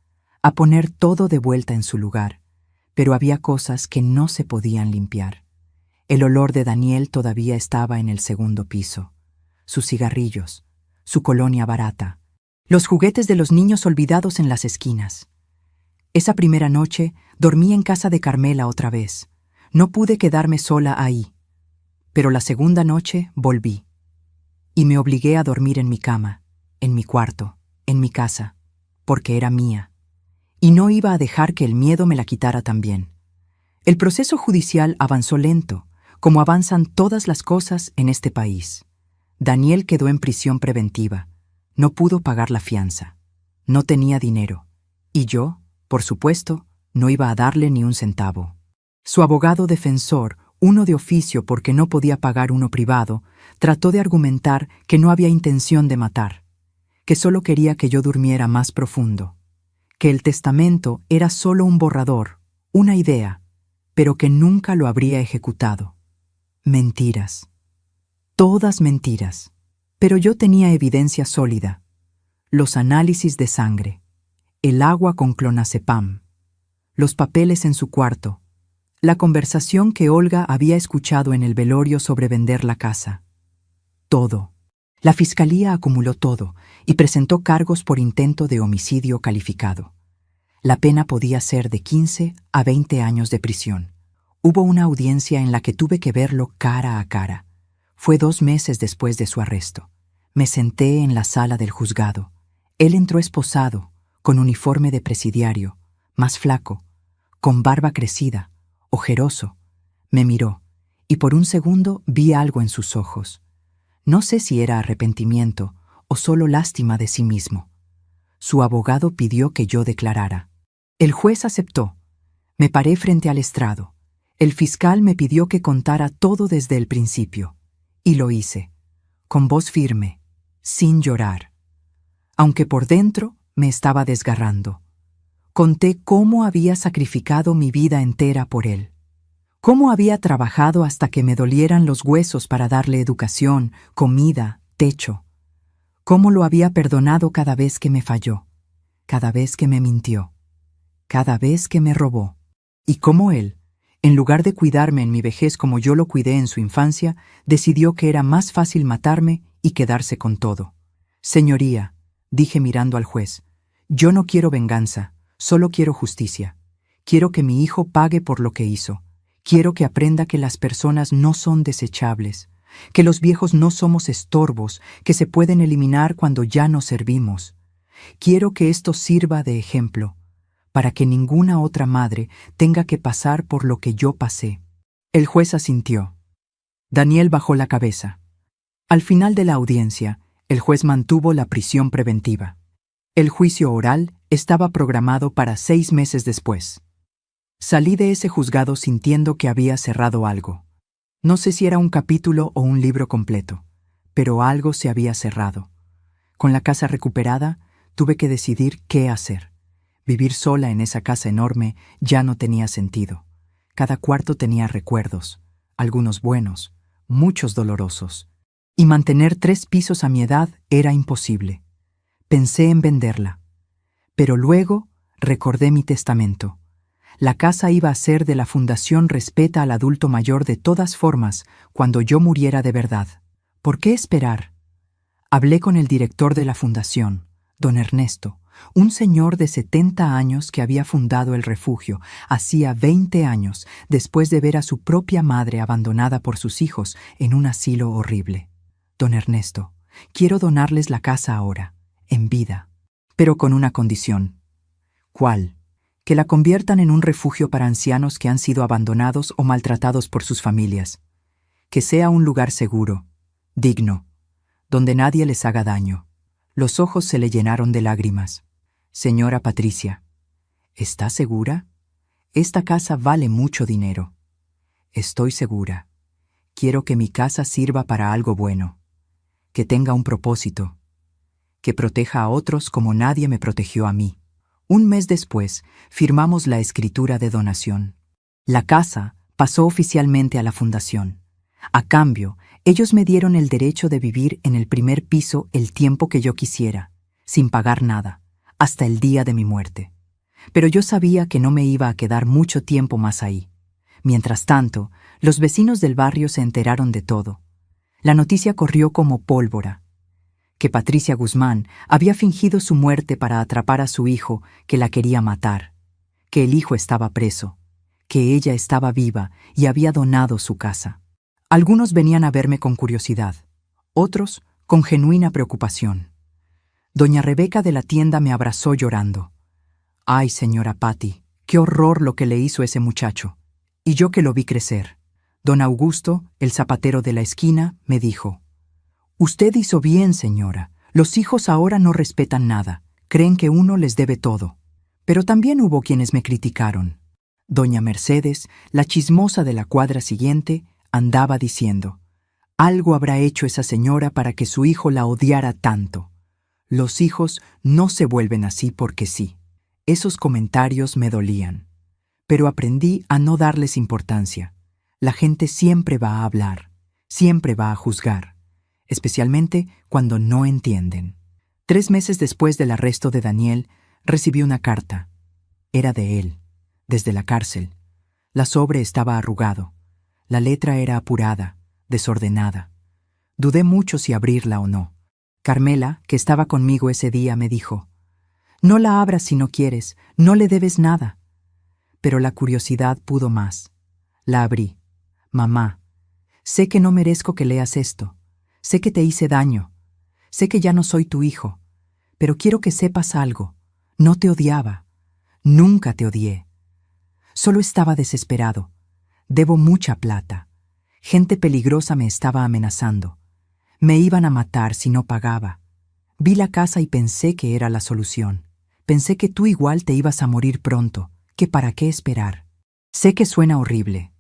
a poner todo de vuelta en su lugar, pero había cosas que no se podían limpiar. El olor de Daniel todavía estaba en el segundo piso. Sus cigarrillos, su colonia barata, los juguetes de los niños olvidados en las esquinas. Esa primera noche dormí en casa de Carmela otra vez. No pude quedarme sola ahí. Pero la segunda noche volví. Y me obligué a dormir en mi cama, en mi cuarto, en mi casa, porque era mía. Y no iba a dejar que el miedo me la quitara también. El proceso judicial avanzó lento, como avanzan todas las cosas en este país. Daniel quedó en prisión preventiva. No pudo pagar la fianza. No tenía dinero. Y yo Por supuesto, no iba a darle ni un centavo. Su abogado defensor, uno de oficio porque no podía pagar uno privado, trató de argumentar que no había intención de matar, que solo quería que yo durmiera más profundo, que el testamento era solo un borrador, una idea, pero que nunca lo habría ejecutado. Mentiras. Todas mentiras. Pero yo tenía evidencia sólida. Los análisis de sangre, el agua con clonazepam, los papeles en su cuarto, la conversación que Olga había escuchado en el velorio sobre vender la casa. Todo. La fiscalía acumuló todo y presentó cargos por intento de homicidio calificado. La pena podía ser de 15 a 20 años de prisión. Hubo una audiencia en la que tuve que verlo cara a cara. Fue 2 meses después de su arresto. Me senté en la sala del juzgado. Él entró esposado, con uniforme de presidiario, más flaco, con barba crecida, ojeroso. Me miró, y por un segundo vi algo en sus ojos. No sé si era arrepentimiento o solo lástima de sí mismo. Su abogado pidió que yo declarara. El juez aceptó. Me paré frente al estrado. El fiscal me pidió que contara todo desde el principio. Y lo hice, con voz firme, sin llorar. Aunque por dentro me estaba desgarrando. Conté cómo había sacrificado mi vida entera por él. Cómo había trabajado hasta que me dolieran los huesos para darle educación, comida, techo. Cómo lo había perdonado cada vez que me falló, cada vez que me mintió, cada vez que me robó. Y cómo él, en lugar de cuidarme en mi vejez como yo lo cuidé en su infancia, decidió que era más fácil matarme y quedarse con todo. Señoría, dije mirando al juez, yo no quiero venganza, solo quiero justicia. Quiero que mi hijo pague por lo que hizo. Quiero que aprenda que las personas no son desechables, que los viejos no somos estorbos, que se pueden eliminar cuando ya no servimos. Quiero que esto sirva de ejemplo, para que ninguna otra madre tenga que pasar por lo que yo pasé. El juez asintió. Daniel bajó la cabeza. Al final de la audiencia, el juez mantuvo la prisión preventiva. El juicio oral estaba programado para 6 meses después. Salí de ese juzgado sintiendo que había cerrado algo. No sé si era un capítulo o un libro completo, pero algo se había cerrado. Con la casa recuperada, tuve que decidir qué hacer. Vivir sola en esa casa enorme ya no tenía sentido. Cada cuarto tenía recuerdos, algunos buenos, muchos dolorosos. Y mantener 3 pisos a mi edad era imposible. Pensé en venderla. Pero luego recordé mi testamento. La casa iba a ser de la Fundación Respeta al Adulto Mayor de todas formas cuando yo muriera de verdad. ¿Por qué esperar? Hablé con el director de la fundación, don Ernesto, un señor de 70 años que había fundado el refugio hacía 20 años después de ver a su propia madre abandonada por sus hijos en un asilo horrible. Don Ernesto, quiero donarles la casa ahora, en vida, pero con una condición. ¿Cuál? Que la conviertan en un refugio para ancianos que han sido abandonados o maltratados por sus familias. Que sea un lugar seguro, digno, donde nadie les haga daño. Los ojos se le llenaron de lágrimas. Señora Patricia, ¿está segura? Esta casa vale mucho dinero. Estoy segura. Quiero que mi casa sirva para algo bueno. Que tenga un propósito. Que proteja a otros como nadie me protegió a mí. Un mes después, firmamos la escritura de donación. La casa pasó oficialmente a la fundación. A cambio, ellos me dieron el derecho de vivir en el primer piso el tiempo que yo quisiera, sin pagar nada, hasta el día de mi muerte. Pero yo sabía que no me iba a quedar mucho tiempo más ahí. Mientras tanto, los vecinos del barrio se enteraron de todo. La noticia corrió como pólvora. Que Patricia Guzmán había fingido su muerte para atrapar a su hijo que la quería matar, que el hijo estaba preso, que ella estaba viva y había donado su casa. Algunos venían a verme con curiosidad, otros con genuina preocupación. Doña Rebeca de la tienda me abrazó llorando. «Ay, señora Patti, qué horror lo que le hizo ese muchacho. Y yo que lo vi crecer». Don Augusto, el zapatero de la esquina, me dijo: «Usted hizo bien, señora. Los hijos ahora no respetan nada. Creen que uno les debe todo. Pero también hubo quienes me criticaron. Doña Mercedes, la chismosa de la cuadra siguiente, andaba diciendo: algo habrá hecho esa señora para que su hijo la odiara tanto. Los hijos no se vuelven así porque sí. Esos comentarios me dolían. Pero aprendí a no darles importancia. La gente siempre va a hablar, siempre va a juzgar, especialmente cuando no entienden. 3 meses después del arresto de Daniel, recibí una carta. Era de él, desde la cárcel. La sobre estaba arrugado. La letra era apurada, desordenada. Dudé mucho si abrirla o no. Carmela, que estaba conmigo ese día, me dijo: no la abras si no quieres, no le debes nada. Pero la curiosidad pudo más. La abrí. Mamá, sé que no merezco que leas esto. Sé que te hice daño. Sé que ya no soy tu hijo. Pero quiero que sepas algo. No te odiaba. Nunca te odié. Solo estaba desesperado. Debo mucha plata. Gente peligrosa me estaba amenazando. Me iban a matar si no pagaba. Vi la casa y pensé que era la solución. Pensé que tú igual te ibas a morir pronto, que para qué esperar. Sé que suena horrible.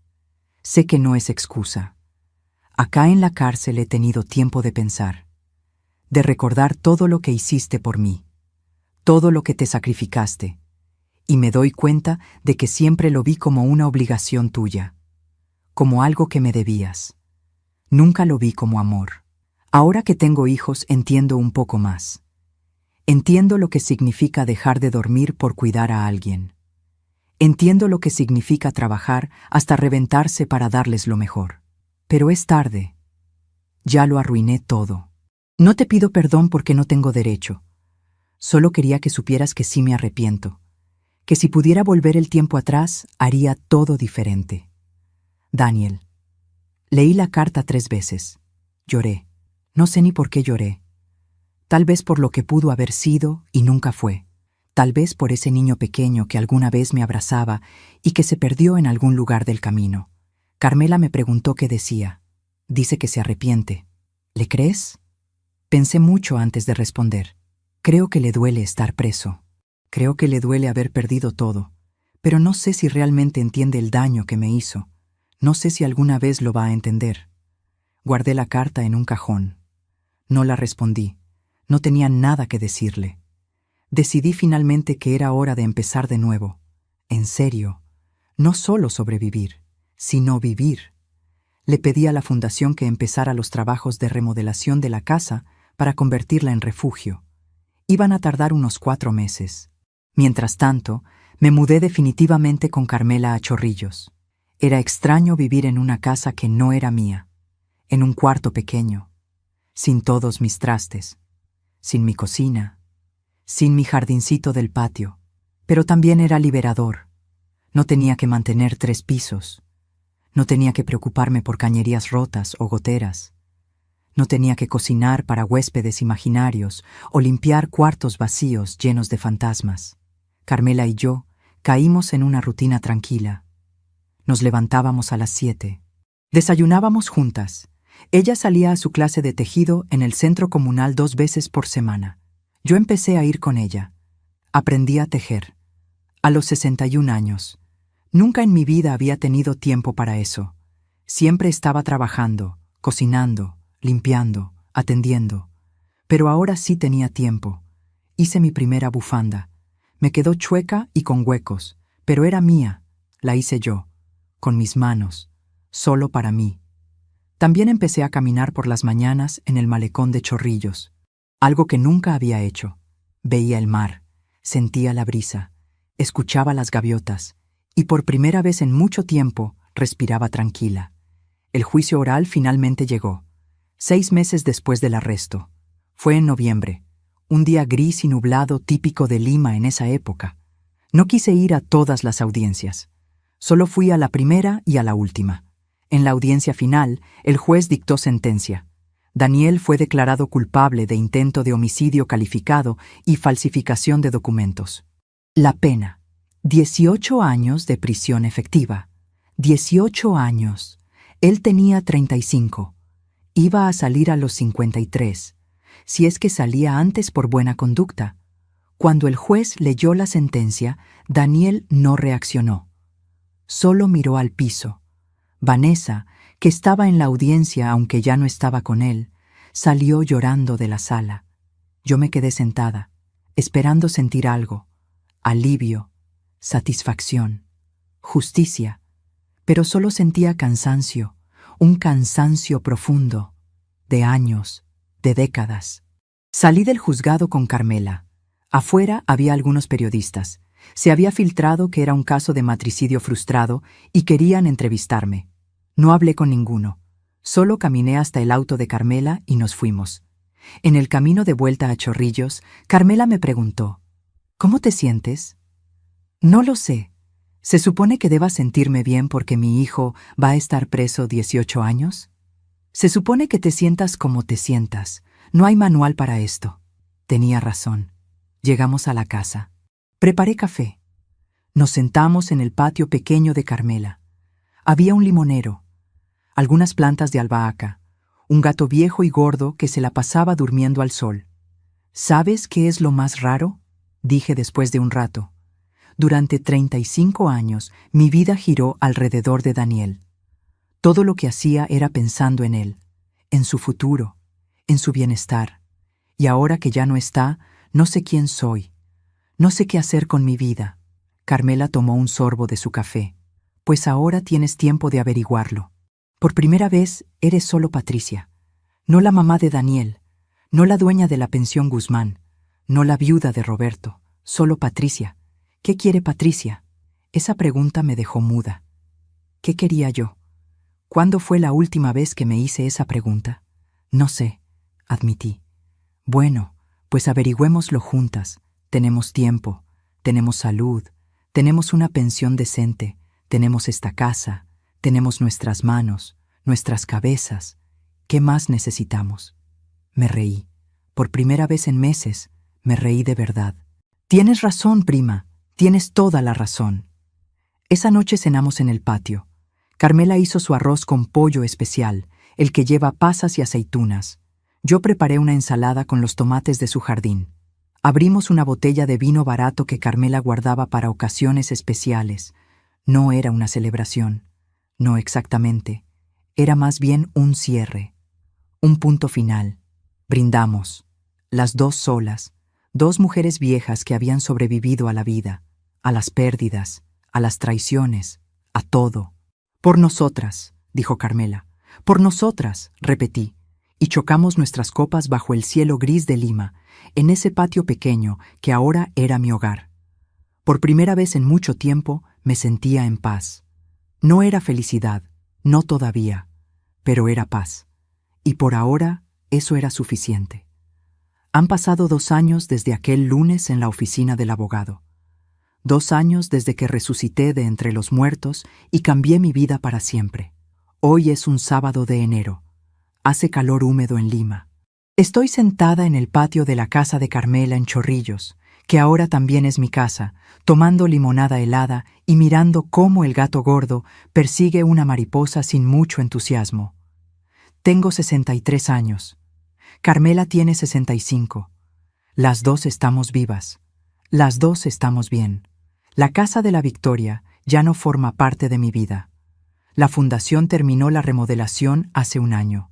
Sé que no es excusa. Acá en la cárcel he tenido tiempo de pensar, de recordar todo lo que hiciste por mí, todo lo que te sacrificaste, y me doy cuenta de que siempre lo vi como una obligación tuya, como algo que me debías. Nunca lo vi como amor. Ahora que tengo hijos entiendo un poco más. Entiendo lo que significa dejar de dormir por cuidar a alguien. Entiendo lo que significa trabajar hasta reventarse para darles lo mejor. Pero es tarde. Ya lo arruiné todo. No te pido perdón porque no tengo derecho. Solo quería que supieras que sí me arrepiento. Que si pudiera volver el tiempo atrás, haría todo diferente. Daniel. Leí la carta 3 veces. Lloré. No sé ni por qué lloré. Tal vez por lo que pudo haber sido y nunca fue. Tal vez por ese niño pequeño que alguna vez me abrazaba y que se perdió en algún lugar del camino. Carmela me preguntó qué decía. Dice que se arrepiente. ¿Le crees? Pensé mucho antes de responder. Creo que le duele estar preso. Creo que le duele haber perdido todo. Pero no sé si realmente entiende el daño que me hizo. No sé si alguna vez lo va a entender. Guardé la carta en un cajón. No la respondí. No tenía nada que decirle. Decidí finalmente que era hora de empezar de nuevo. En serio. No solo sobrevivir, sino vivir. Le pedí a la fundación que empezara los trabajos de remodelación de la casa para convertirla en refugio. Iban a tardar unos 4 meses. Mientras tanto, me mudé definitivamente con Carmela a Chorrillos. Era extraño vivir en una casa que no era mía, en un cuarto pequeño, sin todos mis trastes, sin mi cocina, sin mi jardincito del patio, pero también era liberador. No tenía que mantener 3 pisos. No tenía que preocuparme por cañerías rotas o goteras. No tenía que cocinar para huéspedes imaginarios o limpiar cuartos vacíos llenos de fantasmas. Carmela y yo caímos en una rutina tranquila. Nos levantábamos a las 7. Desayunábamos juntas. Ella salía a su clase de tejido en el centro comunal 2 veces por semana. Yo empecé a ir con ella. Aprendí a tejer. A los 61 años. Nunca en mi vida había tenido tiempo para eso. Siempre estaba trabajando, cocinando, limpiando, atendiendo. Pero ahora sí tenía tiempo. Hice mi primera bufanda. Me quedó chueca y con huecos, pero era mía. La hice yo, con mis manos, solo para mí. También empecé a caminar por las mañanas en el malecón de Chorrillos, algo que nunca había hecho. Veía el mar, sentía la brisa, escuchaba las gaviotas, y por primera vez en mucho tiempo respiraba tranquila. El juicio oral finalmente llegó, 6 meses después del arresto. Fue en noviembre, un día gris y nublado típico de Lima en esa época. No quise ir a todas las audiencias. Solo fui a la primera y a la última. En la audiencia final, el juez dictó sentencia. Daniel fue declarado culpable de intento de homicidio calificado y falsificación de documentos. La pena: 18 años de prisión efectiva. 18 años. Él tenía 35. Iba a salir a los 53, si es que salía antes por buena conducta. Cuando el juez leyó la sentencia, Daniel no reaccionó. Solo miró al piso. Vanessa, que estaba en la audiencia aunque ya no estaba con él, salió llorando de la sala. Yo me quedé sentada, esperando sentir algo: alivio, satisfacción, justicia, pero solo sentía cansancio, un cansancio profundo, de años, de décadas. Salí del juzgado con Carmela. Afuera había algunos periodistas. Se había filtrado que era un caso de matricidio frustrado y querían entrevistarme. No hablé con ninguno. Solo caminé hasta el auto de Carmela y nos fuimos. En el camino de vuelta a Chorrillos, Carmela me preguntó: ¿cómo te sientes? No lo sé. ¿Se supone que deba sentirme bien porque mi hijo va a estar preso 18 años? Se supone que te sientas como te sientas. No hay manual para esto. Tenía razón. Llegamos a la casa. Preparé café. Nos sentamos en el patio pequeño de Carmela. Había un limonero, algunas plantas de albahaca, un gato viejo y gordo que se la pasaba durmiendo al sol. ¿Sabes qué es lo más raro?, dije después de un rato. Durante 35 años mi vida giró alrededor de Daniel. Todo lo que hacía era pensando en él, en su futuro, en su bienestar. Y ahora que ya no está, no sé quién soy. No sé qué hacer con mi vida. Carmela tomó un sorbo de su café. Pues ahora tienes tiempo de averiguarlo. Por primera vez eres solo Patricia. No la mamá de Daniel, no la dueña de la pensión Guzmán, no la viuda de Roberto, solo Patricia. ¿Qué quiere Patricia? Esa pregunta me dejó muda. ¿Qué quería yo? ¿Cuándo fue la última vez que me hice esa pregunta? No sé, admití. Bueno, pues averigüémoslo juntas. Tenemos tiempo, tenemos salud, tenemos una pensión decente, tenemos esta casa, tenemos nuestras manos, nuestras cabezas. ¿Qué más necesitamos? Me reí. Por primera vez en meses, me reí de verdad. Tienes razón, prima. Tienes toda la razón. Esa noche cenamos en el patio. Carmela hizo su arroz con pollo especial, el que lleva pasas y aceitunas. Yo preparé una ensalada con los tomates de su jardín. Abrimos una botella de vino barato que Carmela guardaba para ocasiones especiales. No era una celebración. No exactamente. Era más bien un cierre. Un punto final. Brindamos. Las dos solas. Dos mujeres viejas que habían sobrevivido a la vida, a las pérdidas, a las traiciones, a todo. Por nosotras, dijo Carmela. Por nosotras, repetí, y chocamos nuestras copas bajo el cielo gris de Lima, en ese patio pequeño que ahora era mi hogar. Por primera vez en mucho tiempo me sentía en paz. No era felicidad, no todavía, pero era paz. Y por ahora eso era suficiente. Han pasado 2 años desde aquel lunes en la oficina del abogado. 2 años desde que resucité de entre los muertos y cambié mi vida para siempre. Hoy es un sábado de enero. Hace calor húmedo en Lima. Estoy sentada en el patio de la casa de Carmela en Chorrillos, que ahora también es mi casa, tomando limonada helada y mirando cómo el gato gordo persigue una mariposa sin mucho entusiasmo. Tengo 63 años. Carmela tiene 65. Las dos estamos vivas. Las dos estamos bien. La Casa de la Victoria ya no forma parte de mi vida. La fundación terminó la remodelación hace 1 año.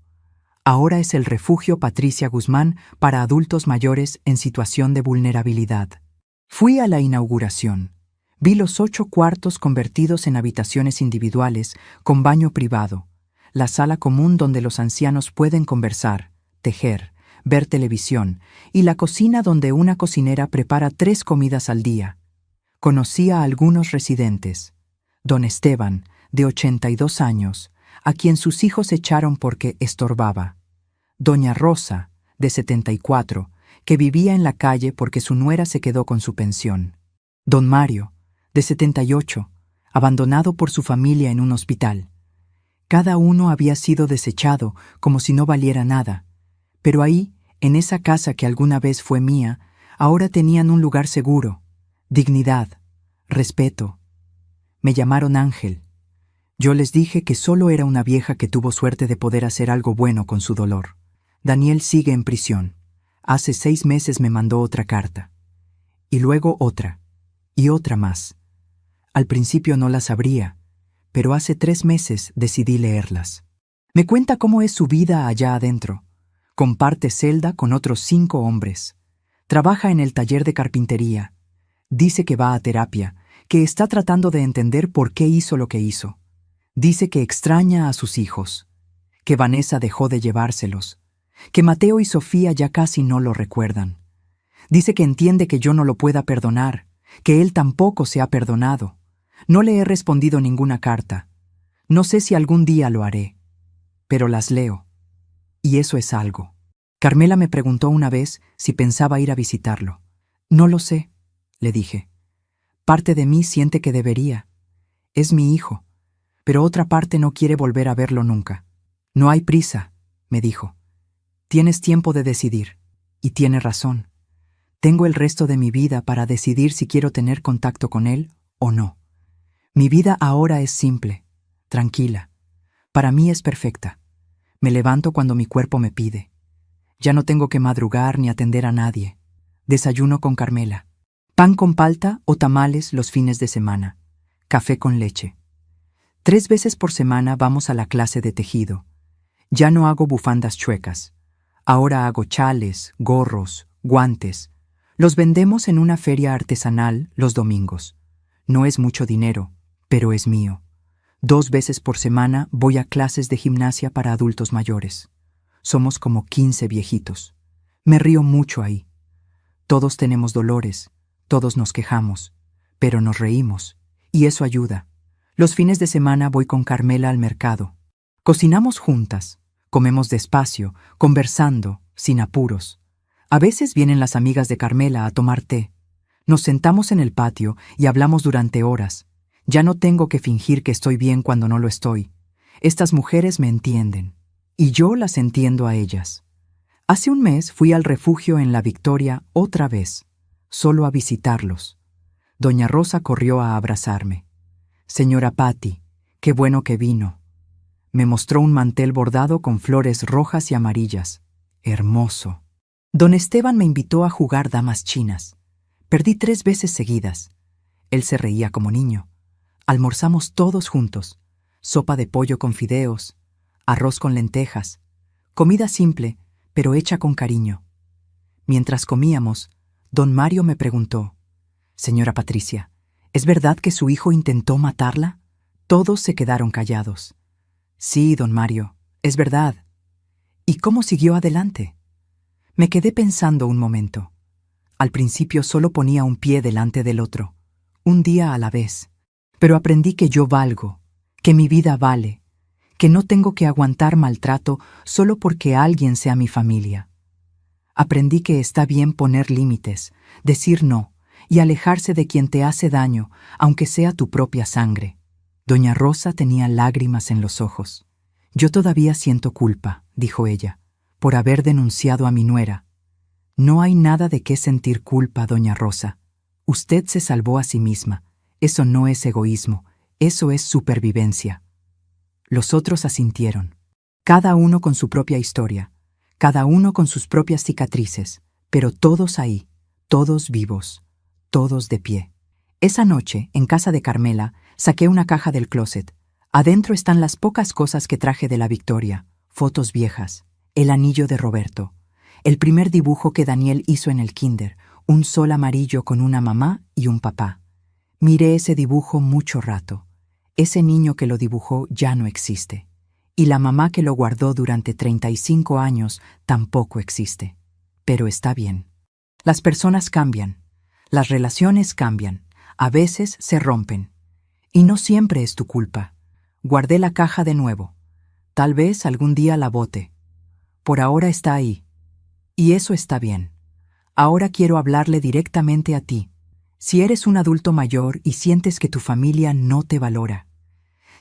Ahora es el refugio Patricia Guzmán para adultos mayores en situación de vulnerabilidad. Fui a la inauguración. Vi los 8 cuartos convertidos en habitaciones individuales con baño privado, la sala común donde los ancianos pueden conversar, tejer, ver televisión, y la cocina donde una cocinera prepara 3 comidas al día. Conocí a algunos residentes. Don Esteban, de 82 años, a quien sus hijos echaron porque estorbaba. Doña Rosa, de 74, que vivía en la calle porque su nuera se quedó con su pensión. Don Mario, de 78, abandonado por su familia en un hospital. Cada uno había sido desechado como si no valiera nada, pero ahí, en esa casa que alguna vez fue mía, ahora tenían un lugar seguro, dignidad, respeto. Me llamaron Ángel. Yo les dije que solo era una vieja que tuvo suerte de poder hacer algo bueno con su dolor. Daniel sigue en prisión. Hace 6 meses me mandó otra carta. y luego otra, y otra más. Al principio no las abría, pero hace 3 meses decidí leerlas. Me cuenta cómo es su vida allá adentro. Comparte celda con otros 5 hombres. Trabaja en el taller de carpintería. Dice que va a terapia, que está tratando de entender por qué hizo lo que hizo. Dice que extraña a sus hijos, que Vanessa dejó de llevárselos, que Mateo y Sofía ya casi no lo recuerdan. Dice que entiende que yo no lo pueda perdonar, que él tampoco se ha perdonado. No le he respondido ninguna carta. No sé si algún día lo haré, pero las leo. Y eso es algo. Carmela me preguntó una vez si pensaba ir a visitarlo. No lo sé, le dije. Parte de mí siente que debería. Es mi hijo, pero otra parte no quiere volver a verlo nunca. No hay prisa, me dijo. Tienes tiempo de decidir. Y tiene razón. Tengo el resto de mi vida para decidir si quiero tener contacto con él o no. Mi vida ahora es simple, tranquila. Para mí es perfecta. Me levanto cuando mi cuerpo me pide. Ya no tengo que madrugar ni atender a nadie. Desayuno con Carmela. Pan con palta o tamales los fines de semana. Café con leche. 3 veces por semana vamos a la clase de tejido. Ya no hago bufandas chuecas. Ahora hago chales, gorros, guantes. Los vendemos en una feria artesanal los domingos. No es mucho dinero, pero es mío. 2 veces por semana voy a clases de gimnasia para adultos mayores. Somos como 15 viejitos. Me río mucho ahí. Todos tenemos dolores, todos nos quejamos, pero nos reímos, y eso ayuda. Los fines de semana voy con Carmela al mercado. Cocinamos juntas, comemos despacio, conversando, sin apuros. A veces vienen las amigas de Carmela a tomar té. Nos sentamos en el patio y hablamos durante horas. Ya no tengo que fingir que estoy bien cuando no lo estoy. Estas mujeres me entienden, y yo las entiendo a ellas. Hace un mes fui al refugio en La Victoria otra vez, solo a visitarlos. Doña Rosa corrió a abrazarme. Señora Patti, qué bueno que vino. Me mostró un mantel bordado con flores rojas y amarillas. Hermoso. Don Esteban me invitó a jugar damas chinas. Perdí 3 veces seguidas. Él se reía como niño. Almorzamos todos juntos. Sopa de pollo con fideos, arroz con lentejas. Comida simple, pero hecha con cariño. Mientras comíamos, don Mario me preguntó: «Señora Patricia, ¿es verdad que su hijo intentó matarla?» Todos se quedaron callados. «Sí, don Mario, es verdad». «¿Y cómo siguió adelante?» Me quedé pensando un momento. Al principio solo ponía un pie delante del otro, un día a la vez. Pero aprendí que yo valgo, que mi vida vale, que no tengo que aguantar maltrato solo porque alguien sea mi familia. Aprendí que está bien poner límites, decir no y alejarse de quien te hace daño, aunque sea tu propia sangre. Doña Rosa tenía lágrimas en los ojos. «Yo todavía siento culpa», dijo ella, «por haber denunciado a mi nuera». «No hay nada de qué sentir culpa, doña Rosa. Usted se salvó a sí misma. Eso no es egoísmo, eso es supervivencia». Los otros asintieron. Cada uno con su propia historia, cada uno con sus propias cicatrices, pero todos ahí, todos vivos, todos de pie. Esa noche, en casa de Carmela, saqué una caja del closet. Adentro están las pocas cosas que traje de La Victoria, fotos viejas, el anillo de Roberto, el primer dibujo que Daniel hizo en el kinder, un sol amarillo con una mamá y un papá. Miré ese dibujo mucho rato. Ese niño que lo dibujó ya no existe. Y la mamá que lo guardó durante 35 años tampoco existe. Pero está bien. Las personas cambian. Las relaciones cambian. A veces se rompen. Y no siempre es tu culpa. Guardé la caja de nuevo. Tal vez algún día la bote. Por ahora está ahí. Y eso está bien. Ahora quiero hablarle directamente a ti. Si eres un adulto mayor y sientes que tu familia no te valora,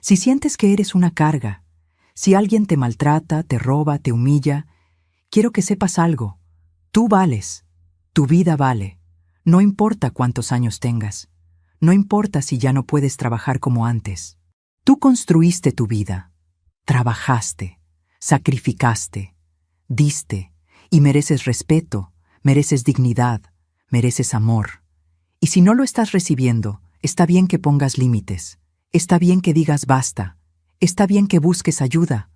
si sientes que eres una carga, si alguien te maltrata, te roba, te humilla, quiero que sepas algo. Tú vales. Tu vida vale. No importa cuántos años tengas. No importa si ya no puedes trabajar como antes. Tú construiste tu vida. Trabajaste. Sacrificaste. Diste. Y mereces respeto. Mereces dignidad. Mereces amor. Y si no lo estás recibiendo, está bien que pongas límites. Está bien que digas basta. Está bien que busques ayuda.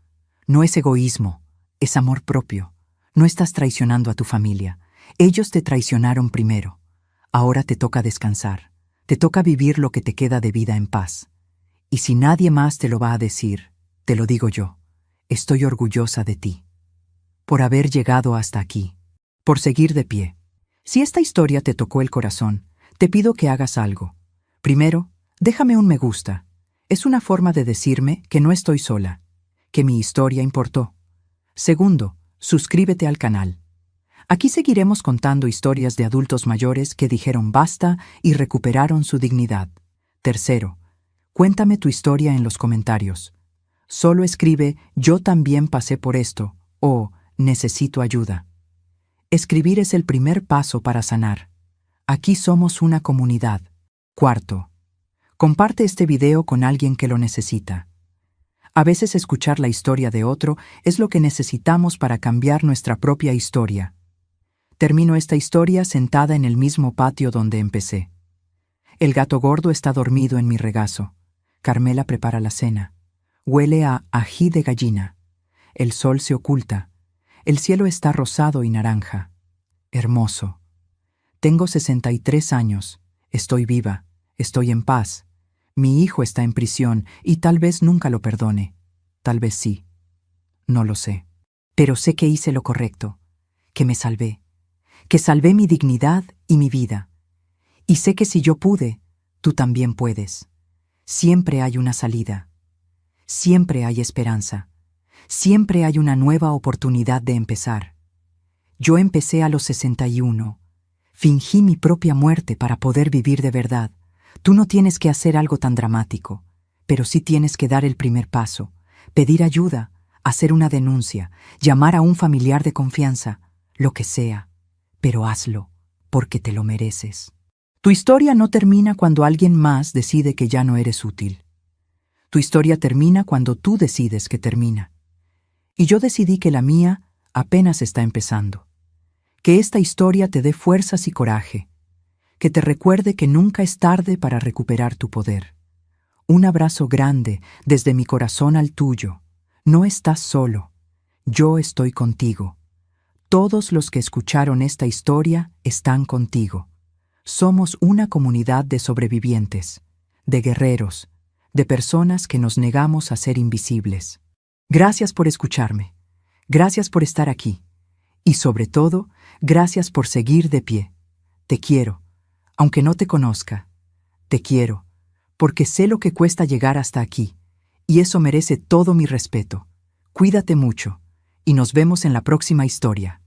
No es egoísmo, es amor propio. No estás traicionando a tu familia. Ellos te traicionaron primero. Ahora te toca descansar. Te toca vivir lo que te queda de vida en paz. Y si nadie más te lo va a decir, te lo digo yo. Estoy orgullosa de ti. Por haber llegado hasta aquí. Por seguir de pie. Si esta historia te tocó el corazón, te pido que hagas algo. Primero, déjame un me gusta. Es una forma de decirme que no estoy sola, que mi historia importó. Segundo, suscríbete al canal. Aquí seguiremos contando historias de adultos mayores que dijeron basta y recuperaron su dignidad. Tercero, cuéntame tu historia en los comentarios. Solo escribe «Yo también pasé por esto» o «Necesito ayuda». Escribir es el primer paso para sanar. Aquí somos una comunidad. Cuarto, comparte este video con alguien que lo necesita. A veces escuchar la historia de otro es lo que necesitamos para cambiar nuestra propia historia. Termino esta historia sentada en el mismo patio donde empecé. El gato gordo está dormido en mi regazo. Carmela prepara la cena. Huele a ají de gallina. El sol se oculta. El cielo está rosado y naranja. Hermoso. Tengo 63 años. Estoy viva. Estoy en paz. Mi hijo está en prisión y tal vez nunca lo perdone. Tal vez sí. No lo sé. Pero sé que hice lo correcto. Que me salvé. Que salvé mi dignidad y mi vida. Y sé que si yo pude, tú también puedes. Siempre hay una salida. Siempre hay esperanza. Siempre hay una nueva oportunidad de empezar. Yo empecé a los 61. Fingí mi propia muerte para poder vivir de verdad. Tú no tienes que hacer algo tan dramático, pero sí tienes que dar el primer paso, pedir ayuda, hacer una denuncia, llamar a un familiar de confianza, lo que sea. Pero hazlo, porque te lo mereces. Tu historia no termina cuando alguien más decide que ya no eres útil. Tu historia termina cuando tú decides que termina. Y yo decidí que la mía apenas está empezando. Que esta historia te dé fuerzas y coraje. Que te recuerde que nunca es tarde para recuperar tu poder. Un abrazo grande desde mi corazón al tuyo. No estás solo. Yo estoy contigo. Todos los que escucharon esta historia están contigo. Somos una comunidad de sobrevivientes, de guerreros, de personas que nos negamos a ser invisibles. Gracias por escucharme. Gracias por estar aquí. Y sobre todo, gracias por seguir de pie. Te quiero, aunque no te conozca. Te quiero, porque sé lo que cuesta llegar hasta aquí, y eso merece todo mi respeto. Cuídate mucho, y nos vemos en la próxima historia.